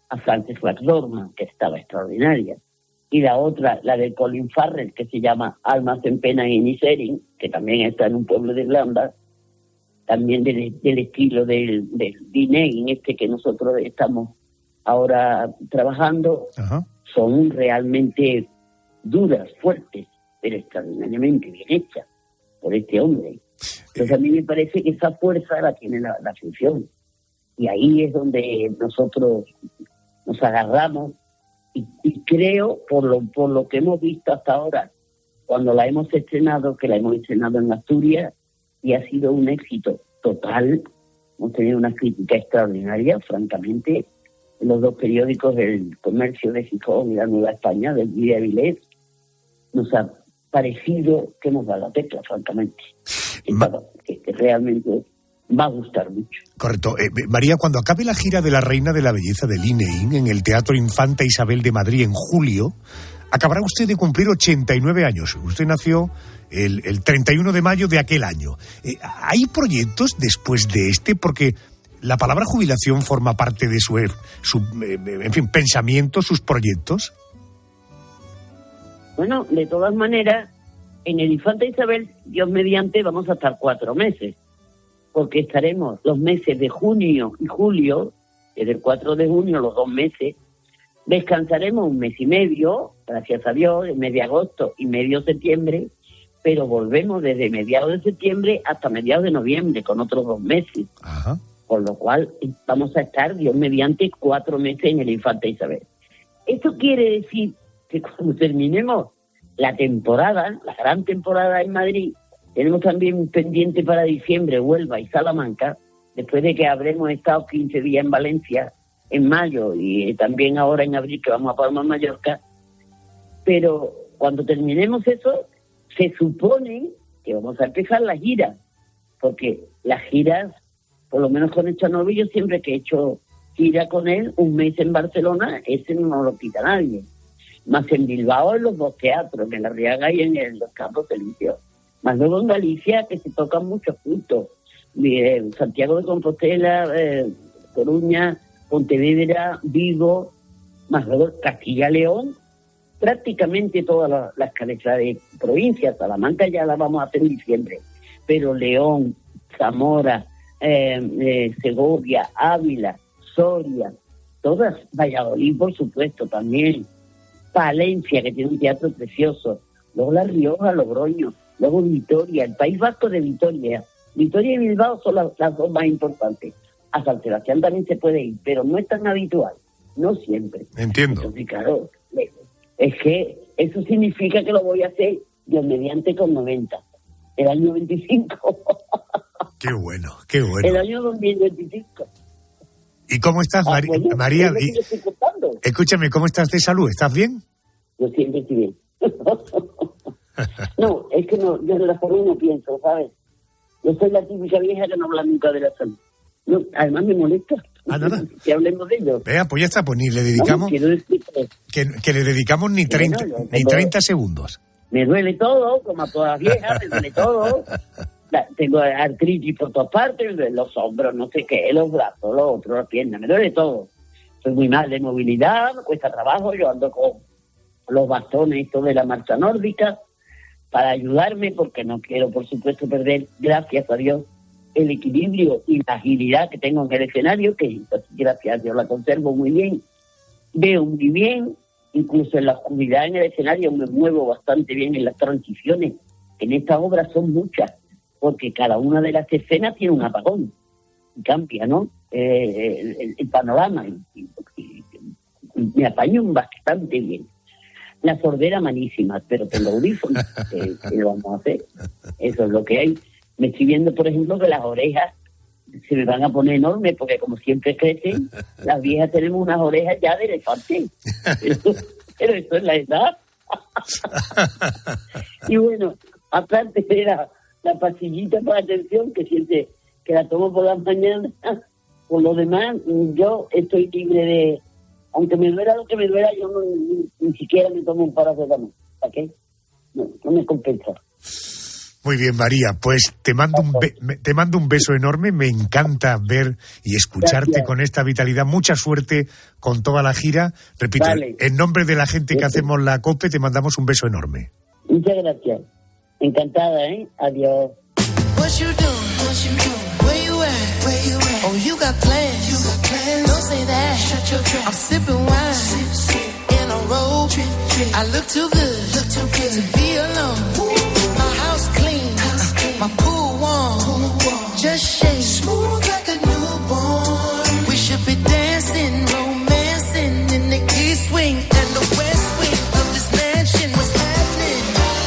a Frances McDormand, que estaba extraordinaria. y la otra, la de Colin Farrell, que se llama Almas en Pena en Inisherin, que también está en un pueblo de Irlanda, también del estilo del D-Negin, que nosotros estamos ahora trabajando. Ajá. Son realmente duras, fuertes, pero extraordinariamente bien hechas por este hombre. Entonces a mí me parece que esa fuerza la tiene la ficción. Y ahí es donde nosotros nos agarramos y creo, por lo que hemos visto hasta ahora, cuando la hemos estrenado, que la hemos estrenado en Asturias, y ha sido un éxito total. Hemos tenido una crítica extraordinaria, francamente, en los dos periódicos del Comercio de Gijón y la Nueva España, del Día de Avilés. Nos ha parecido que hemos dado la tecla, francamente. Que realmente va a gustar mucho. Correcto. María, cuando acabe la gira de la Reina de la Belleza del INEIN en el Teatro Infanta Isabel de Madrid en julio, acabará usted de cumplir 89 años. Usted nació el 31 de mayo de aquel año. ¿Hay proyectos después de este? Porque la palabra jubilación forma parte de su pensamiento, sus proyectos. Bueno, de todas maneras, en el Infanta Isabel, Dios mediante, vamos a estar 4 meses, porque estaremos los meses de junio y julio, desde el 4 de junio, los 2 meses, descansaremos 1 mes y medio, gracias a Dios, el mes de agosto y medio septiembre, pero volvemos desde mediados de septiembre hasta mediados de noviembre, con otros 2 meses. Ajá. Con lo cual vamos a estar, Dios mediante, 4 meses en el Infanta Isabel. Esto quiere decir que cuando terminemos la temporada, la gran temporada en Madrid, tenemos también pendiente para diciembre Huelva y Salamanca, después de que habremos estado 15 días en Valencia, en mayo, y también ahora en abril, que vamos a Palma de Mallorca. Pero cuando terminemos eso, se supone que vamos a empezar la gira, porque las giras, por lo menos con Echanovi, yo siempre que he hecho gira con él, 1 mes en Barcelona, ese no lo quita nadie. Más en Bilbao, en los 2 teatros, en la Arriaga y en los Campos Elíseos. Más luego en Galicia, que se tocan muchos puntos. Santiago de Compostela, Coruña, Pontevedra, Vigo, más luego Castilla y León, prácticamente todas las cabezas de provincias. Salamanca ya la vamos a hacer en diciembre, pero León, Zamora, Segovia, Ávila, Soria, todas, Valladolid por supuesto también, Palencia, que tiene un teatro precioso, luego La Rioja, Logroño, luego Vitoria, el País Vasco de Vitoria y Bilbao son las 2 más importantes. A San Sebastián también se puede ir, pero no es tan habitual, no siempre. Entiendo. Entonces, claro, es que eso significa que lo voy a hacer Dios mediante con 90, el año 25. Qué bueno, qué bueno. El año 2025. ¿Y cómo estás, Bueno, María? Yo estoy contando. Escúchame, ¿cómo estás de salud? ¿Estás bien? Yo siempre estoy bien. No, es que no, yo de la forma no pienso, ¿sabes? Yo soy la típica vieja que no habla nunca de la salud. No, además me molesta. Nada. Que hablemos de ello. Vea, pues ya está, pues ni le dedicamos... No, que le dedicamos ni 30 segundos. Me duele todo, como a todas las viejas, me duele todo. Tengo artritis por todas partes, me duelen los hombros, no sé qué, los brazos, los otros, las piernas, me duele todo. Soy muy mal de movilidad, me cuesta trabajo, yo ando con los bastones de la marcha nórdica para ayudarme, porque no quiero, por supuesto, perder, gracias a Dios, el equilibrio y la agilidad que tengo en el escenario, que gracias a Dios la conservo muy bien. Veo muy bien, incluso en la oscuridad en el escenario me muevo bastante bien en las transiciones. En esta obra son muchas, porque cada una de las escenas tiene un apagón y cambia, ¿no? El panorama y me apaño bastante bien. La sordera malísima, pero tengo audífonos, ¿qué lo vamos a hacer? Eso es lo que hay. Me estoy viendo, por ejemplo, que las orejas se me van a poner enormes, porque como siempre crecen, las viejas tenemos unas orejas ya de elefante. Pero eso es la edad. Y bueno, aparte de la pastillita para atención, que siente que la tomo por las mañanas, por lo demás, yo estoy libre de... Aunque me duela lo que me duela, yo ni siquiera me tomo un paracetamol. ¿Para qué? No me compensa. Muy bien, María, pues te mando un beso enorme, me encanta ver y escucharte. Gracias. Con esta vitalidad, mucha suerte con toda la gira. Repito, vale. En nombre de la gente que hacemos la COPE, te mandamos un beso enorme. Muchas gracias. Encantada, ¿eh? Adiós. What you doing? Where you at? Oh, you got plans. Don't say that. Shut your trap. I'm sipping wine in a robe. I look too good to be alone. My house clean, my pool warm. Just shake smooth like a newborn. We should be dancing, romancing in the east wing and the west wing of this mansion. What's happening?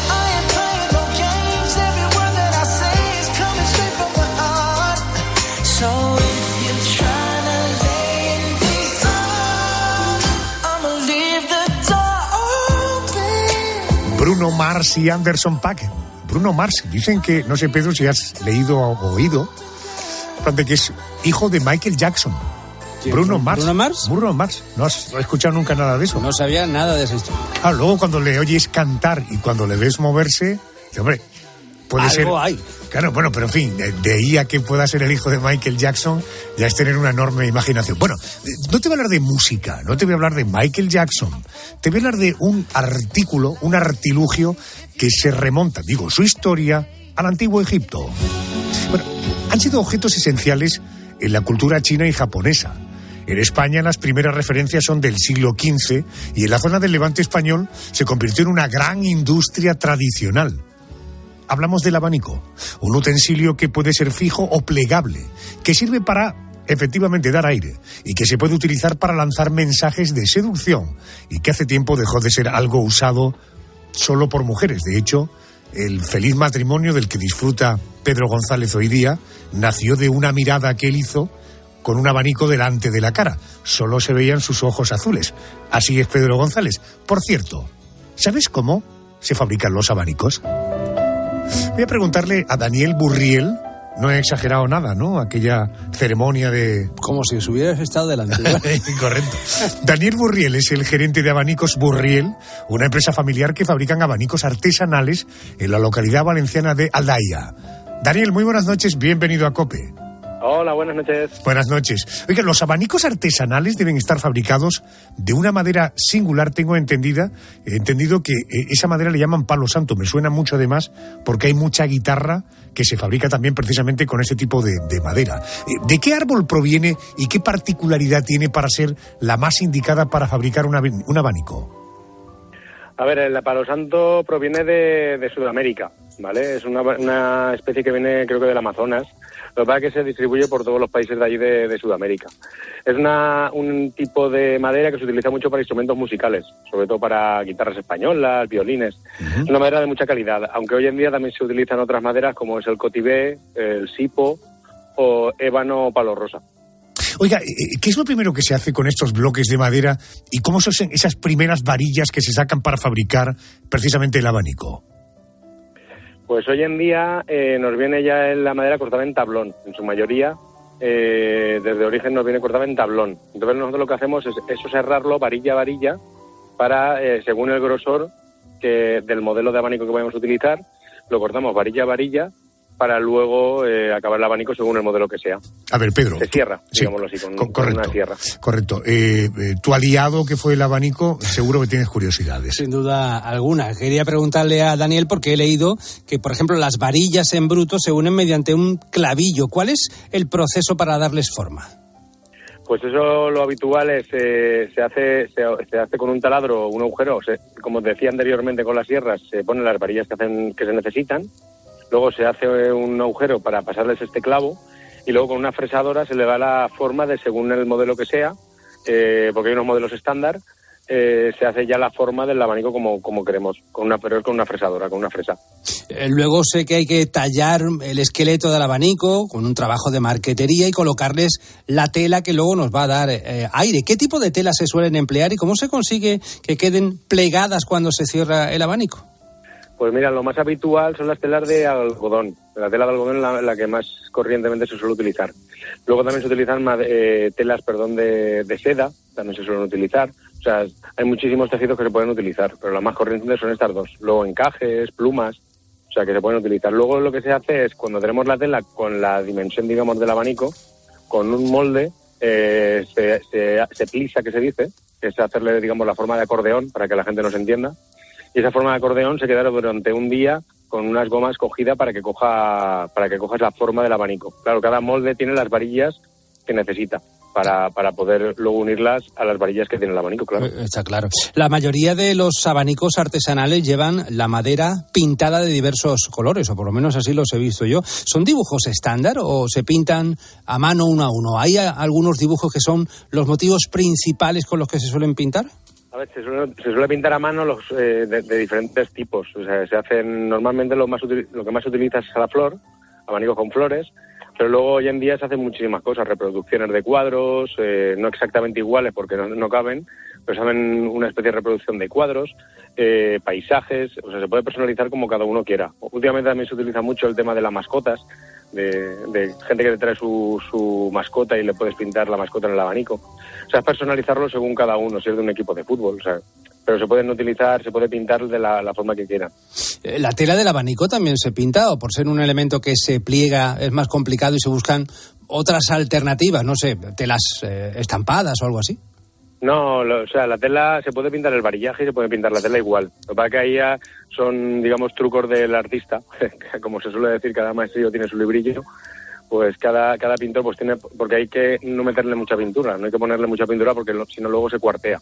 I ain't playing no games. Every word that I say is coming straight from the heart. So if you're trying to lay in these arms, I'ma leave the door open. Bruno Mars y Anderson .Paak. Bruno Mars, dicen que, no sé, Pedro, si has leído o oído, de que es hijo de Michael Jackson. Bruno Mars. ¿Bruno Mars? Bruno Mars. No has escuchado nunca nada de eso. No sabía nada de esa historia. Ah, luego cuando le oyes cantar y cuando le ves moverse, hombre, puede algo ser... hay. Claro, bueno, pero en fin, de ahí a que pueda ser el hijo de Michael Jackson, ya es tener una enorme imaginación. Bueno, no te voy a hablar de música, no te voy a hablar de Michael Jackson, te voy a hablar de un artículo, un artilugio que se remonta, digo, su historia al antiguo Egipto. Bueno, han sido objetos esenciales en la cultura china y japonesa. En España las primeras referencias son del siglo XV y en la zona del Levante español se convirtió en una gran industria tradicional. Hablamos del abanico, un utensilio que puede ser fijo o plegable, que sirve para efectivamente dar aire y que se puede utilizar para lanzar mensajes de seducción y que hace tiempo dejó de ser algo usado solo por mujeres. De hecho, el feliz matrimonio del que disfruta Pedro González hoy día nació de una mirada que él hizo con un abanico delante de la cara. Solo se veían sus ojos azules. Así es Pedro González. Por cierto, ¿sabes cómo se fabrican los abanicos? Voy a preguntarle a Daniel Burriel, no he exagerado nada, ¿no? Aquella ceremonia de... Como si os hubieras estado delante. Correcto. Daniel Burriel es el gerente de Abanicos Burriel, una empresa familiar que fabrican abanicos artesanales en la localidad valenciana de Aldaya. Daniel, muy buenas noches, bienvenido a COPE. Hola, buenas noches. Buenas noches. Oiga, los abanicos artesanales deben estar fabricados de una madera singular, tengo entendido que esa madera le llaman palo santo, me suena mucho además porque hay mucha guitarra que se fabrica también precisamente con este tipo de madera. ¿De qué árbol proviene y qué particularidad tiene para ser la más indicada para fabricar un abanico? A ver, el palo santo proviene de Sudamérica, ¿vale? Es una especie que viene, creo que del Amazonas. Lo que pasa es que se distribuye por todos los países de allí de Sudamérica. Es un tipo de madera que se utiliza mucho para instrumentos musicales, sobre todo para guitarras españolas, violines. Uh-huh. Es una madera de mucha calidad, aunque hoy en día también se utilizan otras maderas como es el cotibé, el sipo o ébano o palo rosa. Oiga, ¿qué es lo primero que se hace con estos bloques de madera y cómo son esas primeras varillas que se sacan para fabricar precisamente el abanico? Pues hoy en día nos viene ya la madera cortada en tablón, en su mayoría. Desde origen nos viene cortada en tablón. Entonces nosotros lo que hacemos es eso, cerrarlo varilla a varilla para, según el grosor del modelo de abanico que vayamos a utilizar, lo cortamos varilla a varilla para luego acabar el abanico según el modelo que sea. A ver, Pedro. Se cierra, sí, digámoslo así, con una sierra. Correcto. Tu aliado, que fue el abanico, seguro que tienes curiosidades. Sin duda alguna. Quería preguntarle a Daniel, porque he leído que, por ejemplo, las varillas en bruto se unen mediante un clavillo. ¿Cuál es el proceso para darles forma? Pues eso, lo habitual es se hace con un taladro o un agujero. Como decía anteriormente con las sierras, se ponen las varillas que se necesitan. Luego se hace un agujero para pasarles este clavo y luego con una fresadora se le da la forma de según el modelo que sea, porque hay unos modelos estándar, se hace ya la forma del abanico como queremos, pero es con una fresadora, con una fresa. Luego sé que hay que tallar el esqueleto del abanico con un trabajo de marquetería y colocarles la tela que luego nos va a dar aire. ¿Qué tipo de telas se suelen emplear y cómo se consigue que queden plegadas cuando se cierra el abanico? Pues mira, lo más habitual son las telas de algodón. La tela de algodón es la que más corrientemente se suele utilizar. Luego también se utilizan telas de seda, también se suelen utilizar. O sea, hay muchísimos tejidos que se pueden utilizar, pero las más corrientes son estas dos. Luego encajes, plumas. O sea, que se pueden utilizar. Luego lo que se hace es, cuando tenemos la tela con la dimensión, digamos, del abanico, con un molde, se plisa, que se dice, que es hacerle, digamos, la forma de acordeón, para que la gente nos entienda. Y esa forma de acordeón se queda durante un día con unas gomas cogidas para que cojas la forma del abanico. Claro, cada molde tiene las varillas que necesita para poder luego unirlas a las varillas que tiene el abanico, claro. Está claro. La mayoría de los abanicos artesanales llevan la madera pintada de diversos colores, o por lo menos así los he visto yo. ¿Son dibujos estándar o se pintan a mano uno a uno? ¿Hay algunos dibujos que son los motivos principales con los que se suelen pintar? A ver, se suele pintar a mano de diferentes tipos. O sea, se hacen normalmente lo que más se utiliza es a la flor, abanicos con flores, pero luego hoy en día se hacen muchísimas cosas, reproducciones de cuadros, no exactamente iguales porque no caben, pero se hacen una especie de reproducción de cuadros, paisajes, o sea, se puede personalizar como cada uno quiera. Últimamente también se utiliza mucho el tema de las mascotas, de gente que te trae su mascota y le puedes pintar la mascota en el abanico. O sea, es personalizarlo según cada uno, si es de un equipo de fútbol, o sea, pero se puede pintar de la forma que quieran. ¿La tela del abanico también se pinta o por ser un elemento que se pliega es más complicado y se buscan otras alternativas, no sé, telas estampadas o algo así? No, o sea, la tela se puede pintar el varillaje y se puede pintar la tela igual. Lo que pasa es que ahí ya son, digamos, trucos del artista, como se suele decir, cada maestrillo tiene su librillo. Pues cada pintor pues tiene, porque hay que no meterle mucha pintura, no hay que ponerle mucha pintura porque si no luego se cuartea.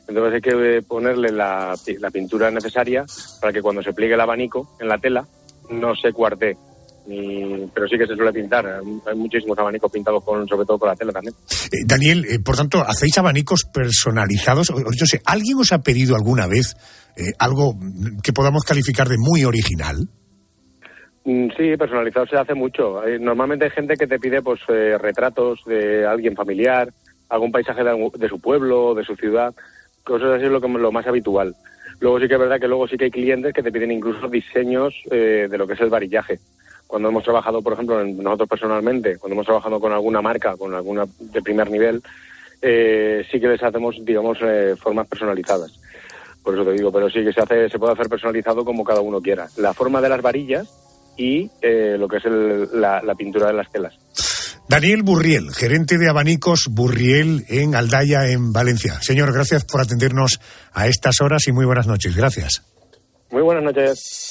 Entonces hay que ponerle la pintura necesaria para que cuando se pliegue el abanico en la tela no se cuartee. Pero sí que se suele pintar. Hay muchísimos abanicos pintados sobre todo con la tela también. Daniel, por tanto, ¿hacéis abanicos personalizados? Yo sé, ¿alguien os ha pedido alguna vez algo que podamos calificar de muy original? Sí, personalizado se hace mucho. Normalmente hay gente que te pide pues retratos de alguien familiar, algún paisaje de su pueblo, de su ciudad, cosas así es lo más habitual. Luego sí que es verdad que luego sí que hay clientes que te piden incluso diseños de lo que es el varillaje. Cuando hemos trabajado, por ejemplo, nosotros personalmente, cuando hemos trabajado con alguna marca, con alguna de primer nivel, sí que les hacemos, digamos, formas personalizadas. Por eso te digo, pero sí que se puede hacer personalizado como cada uno quiera. La forma de las varillas y lo que es la pintura de las telas. Daniel Burriel, gerente de abanicos Burriel en Aldaya, en Valencia. Señor, gracias por atendernos a estas horas y muy buenas noches. Gracias. Muy buenas noches.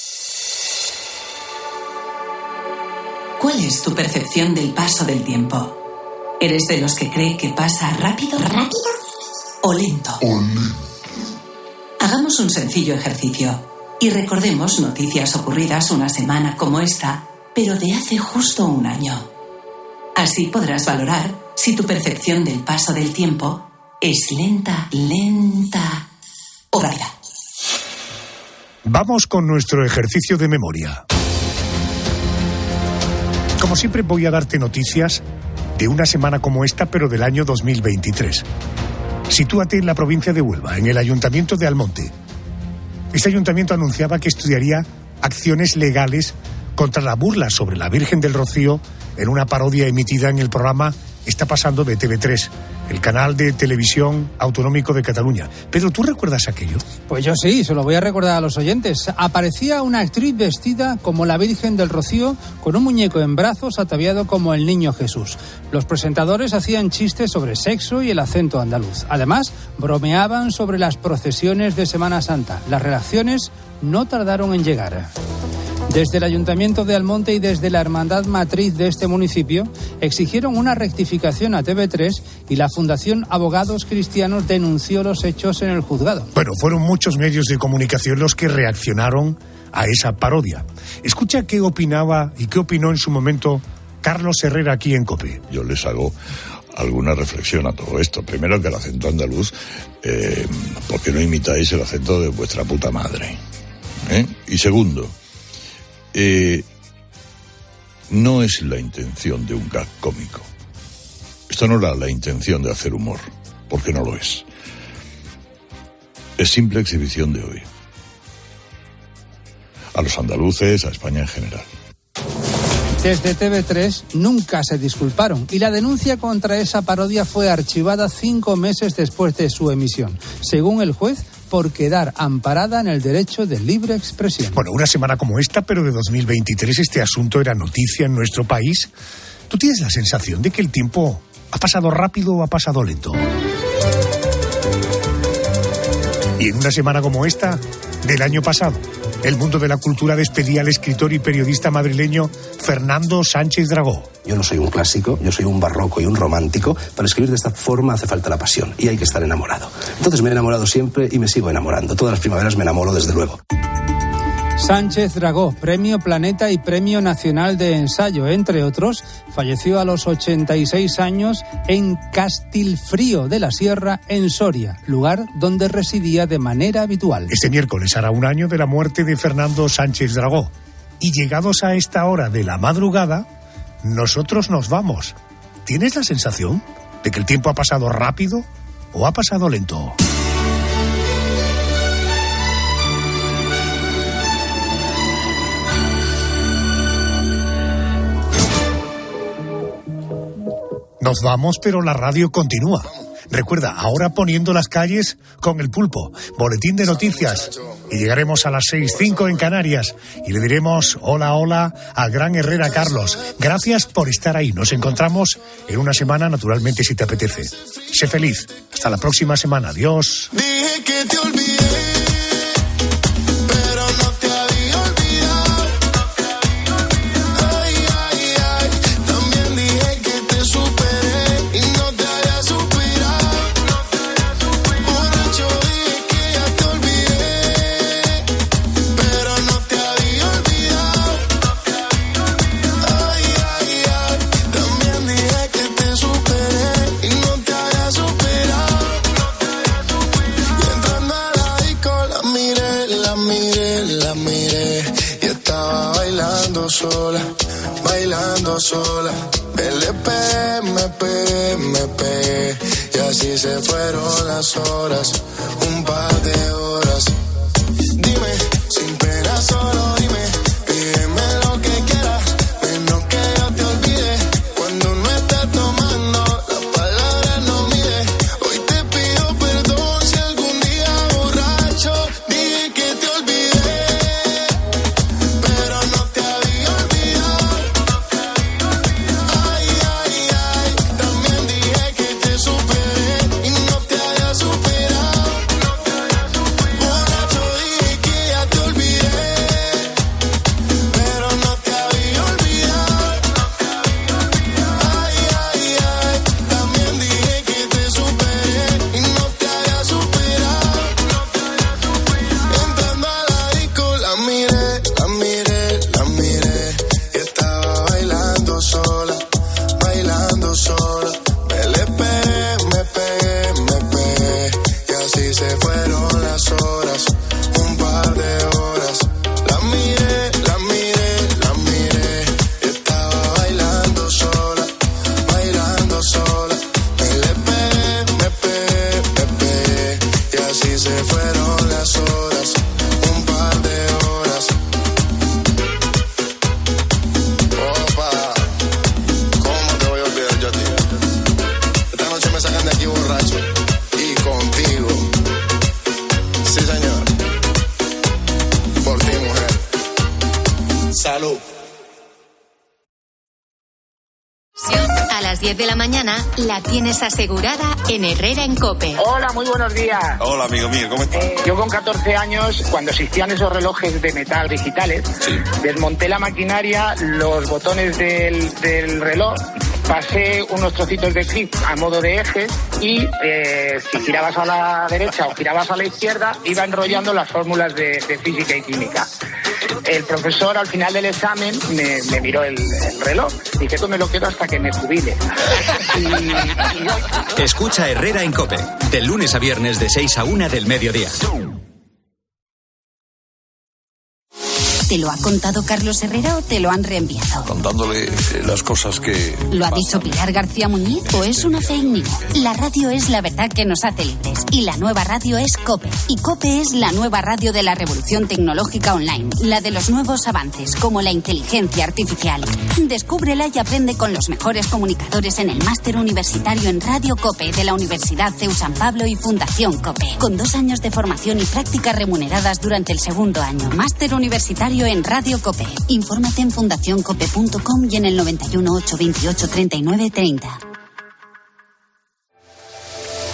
¿Cuál es tu percepción del paso del tiempo? ¿Eres de los que cree que pasa rápido o lento? Hagamos un sencillo ejercicio y recordemos noticias ocurridas una semana como esta, pero de hace justo un año. Así podrás valorar si tu percepción del paso del tiempo es lenta o rápida. Vamos con nuestro ejercicio de memoria. Como siempre voy a darte noticias de una semana como esta, pero del año 2023. Sitúate en la provincia de Huelva, en el Ayuntamiento de Almonte. Este ayuntamiento anunciaba que estudiaría acciones legales contra la burla sobre la Virgen del Rocío en una parodia emitida en el programa Está pasando de TV3, el canal de televisión autonómico de Cataluña. Pedro, ¿tú recuerdas aquello? Pues yo sí, se lo voy a recordar a los oyentes. Aparecía una actriz vestida como la Virgen del Rocío, con un muñeco en brazos ataviado como el Niño Jesús. Los presentadores hacían chistes sobre sexo y el acento andaluz. Además, bromeaban sobre las procesiones de Semana Santa. Las reacciones no tardaron en llegar. Desde el Ayuntamiento de Almonte y desde la Hermandad Matriz de este municipio exigieron una rectificación a TV3 y la Fundación Abogados Cristianos denunció los hechos en el juzgado. Bueno, fueron muchos medios de comunicación los que reaccionaron a esa parodia. Escucha qué opinaba y qué opinó en su momento Carlos Herrera aquí en COPE. Yo les hago alguna reflexión a todo esto. Primero, que el acento andaluz, ¿por qué no imitáis el acento de vuestra puta madre? Y segundo, no es la intención de un gag cómico. Esto no era la intención de hacer humor, porque no lo es. Es simple exhibición de hoy. A los andaluces, a España en general. Desde TV3 nunca se disculparon y la denuncia contra esa parodia fue archivada 5 meses después de su emisión. Según el juez, por quedar amparada en el derecho de libre expresión. Bueno, una semana como esta, pero de 2023, este asunto era noticia en nuestro país. ¿Tú tienes la sensación de que el tiempo ha pasado rápido o ha pasado lento? Y en una semana como esta, del año pasado, el mundo de la cultura despedía al escritor y periodista madrileño Fernando Sánchez Dragó. Yo no soy un clásico, yo soy un barroco y un romántico. Para escribir de esta forma hace falta la pasión y hay que estar enamorado. Entonces me he enamorado siempre y me sigo enamorando. Todas las primaveras me enamoro, desde luego. Sánchez Dragó, Premio Planeta y Premio Nacional de Ensayo, entre otros, falleció a los 86 años en Castilfrío de la Sierra, en Soria, lugar donde residía de manera habitual. Este miércoles hará un año de la muerte de Fernando Sánchez Dragó. Y llegados a esta hora de la madrugada, nosotros nos vamos. ¿Tienes la sensación de que el tiempo ha pasado rápido o ha pasado lento? Nos vamos, pero la radio continúa. Recuerda, ahora poniendo las calles con El Pulpo, boletín de noticias. Y llegaremos a las 6:05 en Canarias. Y le diremos hola, hola al gran Herrera Carlos. Gracias por estar ahí. Nos encontramos en una semana, naturalmente, si te apetece. Sé feliz. Hasta la próxima semana. Adiós. Dije que te olvidé, pero no te había olvidado. Ay, ay, ay. También dije que te superé y no te había suspirado. Borracho dije que ya te olvidé, pero no te había olvidado. Ay, ay, ay. También dije que te superé y no te había superado. Y entrando a la disco la miré, la miré, la miré. Y estaba bailando sola, bailando sola. Me pegué. Y así se fueron las horas, un par de horas. Dime, sin pena solo dime, pídeme lo que quieras, menos que yo te olvide. Cuando no estés tomando, las palabras no mide. Hoy te pido perdón si algún día borracho dije que te olvidé, pero no te había olvidado. Ay, ay, ay. También dije que te superé y no te había superado. Borracho dije que ya te olvidé, pero no te había olvidado. Ay, ay, ay. También dije que te superé y no te había superado. Entrando a la disco la miré, la miré, la miré. Y estaba bailando sola, bailando sola. Me pegué. Y así se fueron las horas, un par de horas. La miré, la miré, la miré. Y estaba bailando sola, bailando sola. Me pegué. Y así se fueron las horas, un par de horas. Opa, ¿cómo te voy a olvidar yo a ti? Esta noche me sacan de aquí borracho y contigo. Sí, señor. Por ti, mujer. Salud. A las 10 de la mañana la tienes asegurada en Herrera en COPE. Hola, muy buenos días. Hola, amigo mío, ¿cómo estás? Yo con 14 años, cuando existían esos relojes de metal digitales, desmonté la maquinaria, los botones del reloj, pasé unos trocitos de clip a modo de ejes y si girabas a la derecha o girabas a la izquierda, iba enrollando las fórmulas de física y química. El profesor al final del examen me miró el reloj y que esto me lo quedo hasta que me jubile. Escucha Herrera en COPE, de lunes a viernes de 6 a 1 del mediodía. ¿Te lo ha contado Carlos Herrera o te lo han reenviado? Contándole las cosas que... ¿Lo ha dicho Pilar García Muñiz o es una fake news? La radio es la verdad que nos hace libres. Y la nueva radio es COPE. Y COPE es la nueva radio de la revolución tecnológica online. La de los nuevos avances, como la inteligencia artificial. Descúbrela y aprende con los mejores comunicadores en el máster universitario en Radio COPE de la Universidad CEU San Pablo y Fundación COPE. Con 2 años de formación y prácticas remuneradas durante el segundo año. Máster universitario en Radio COPE. Infórmate en fundacioncope.com y en el 91 828 39 30.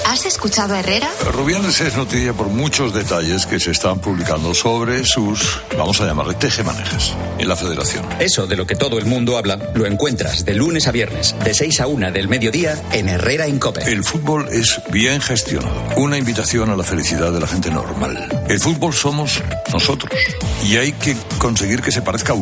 ¿Has escuchado a Herrera? Rubiales es noticia por muchos detalles que se están publicando sobre sus, vamos a llamarle, tejemanejes en la Federación. Eso de lo que todo el mundo habla lo encuentras de lunes a viernes, de 6 a 1 del mediodía en Herrera en COPE. El fútbol es bien gestionado. Una invitación a la felicidad de la gente normal. El fútbol somos nosotros. Y hay que conseguir que se parezca a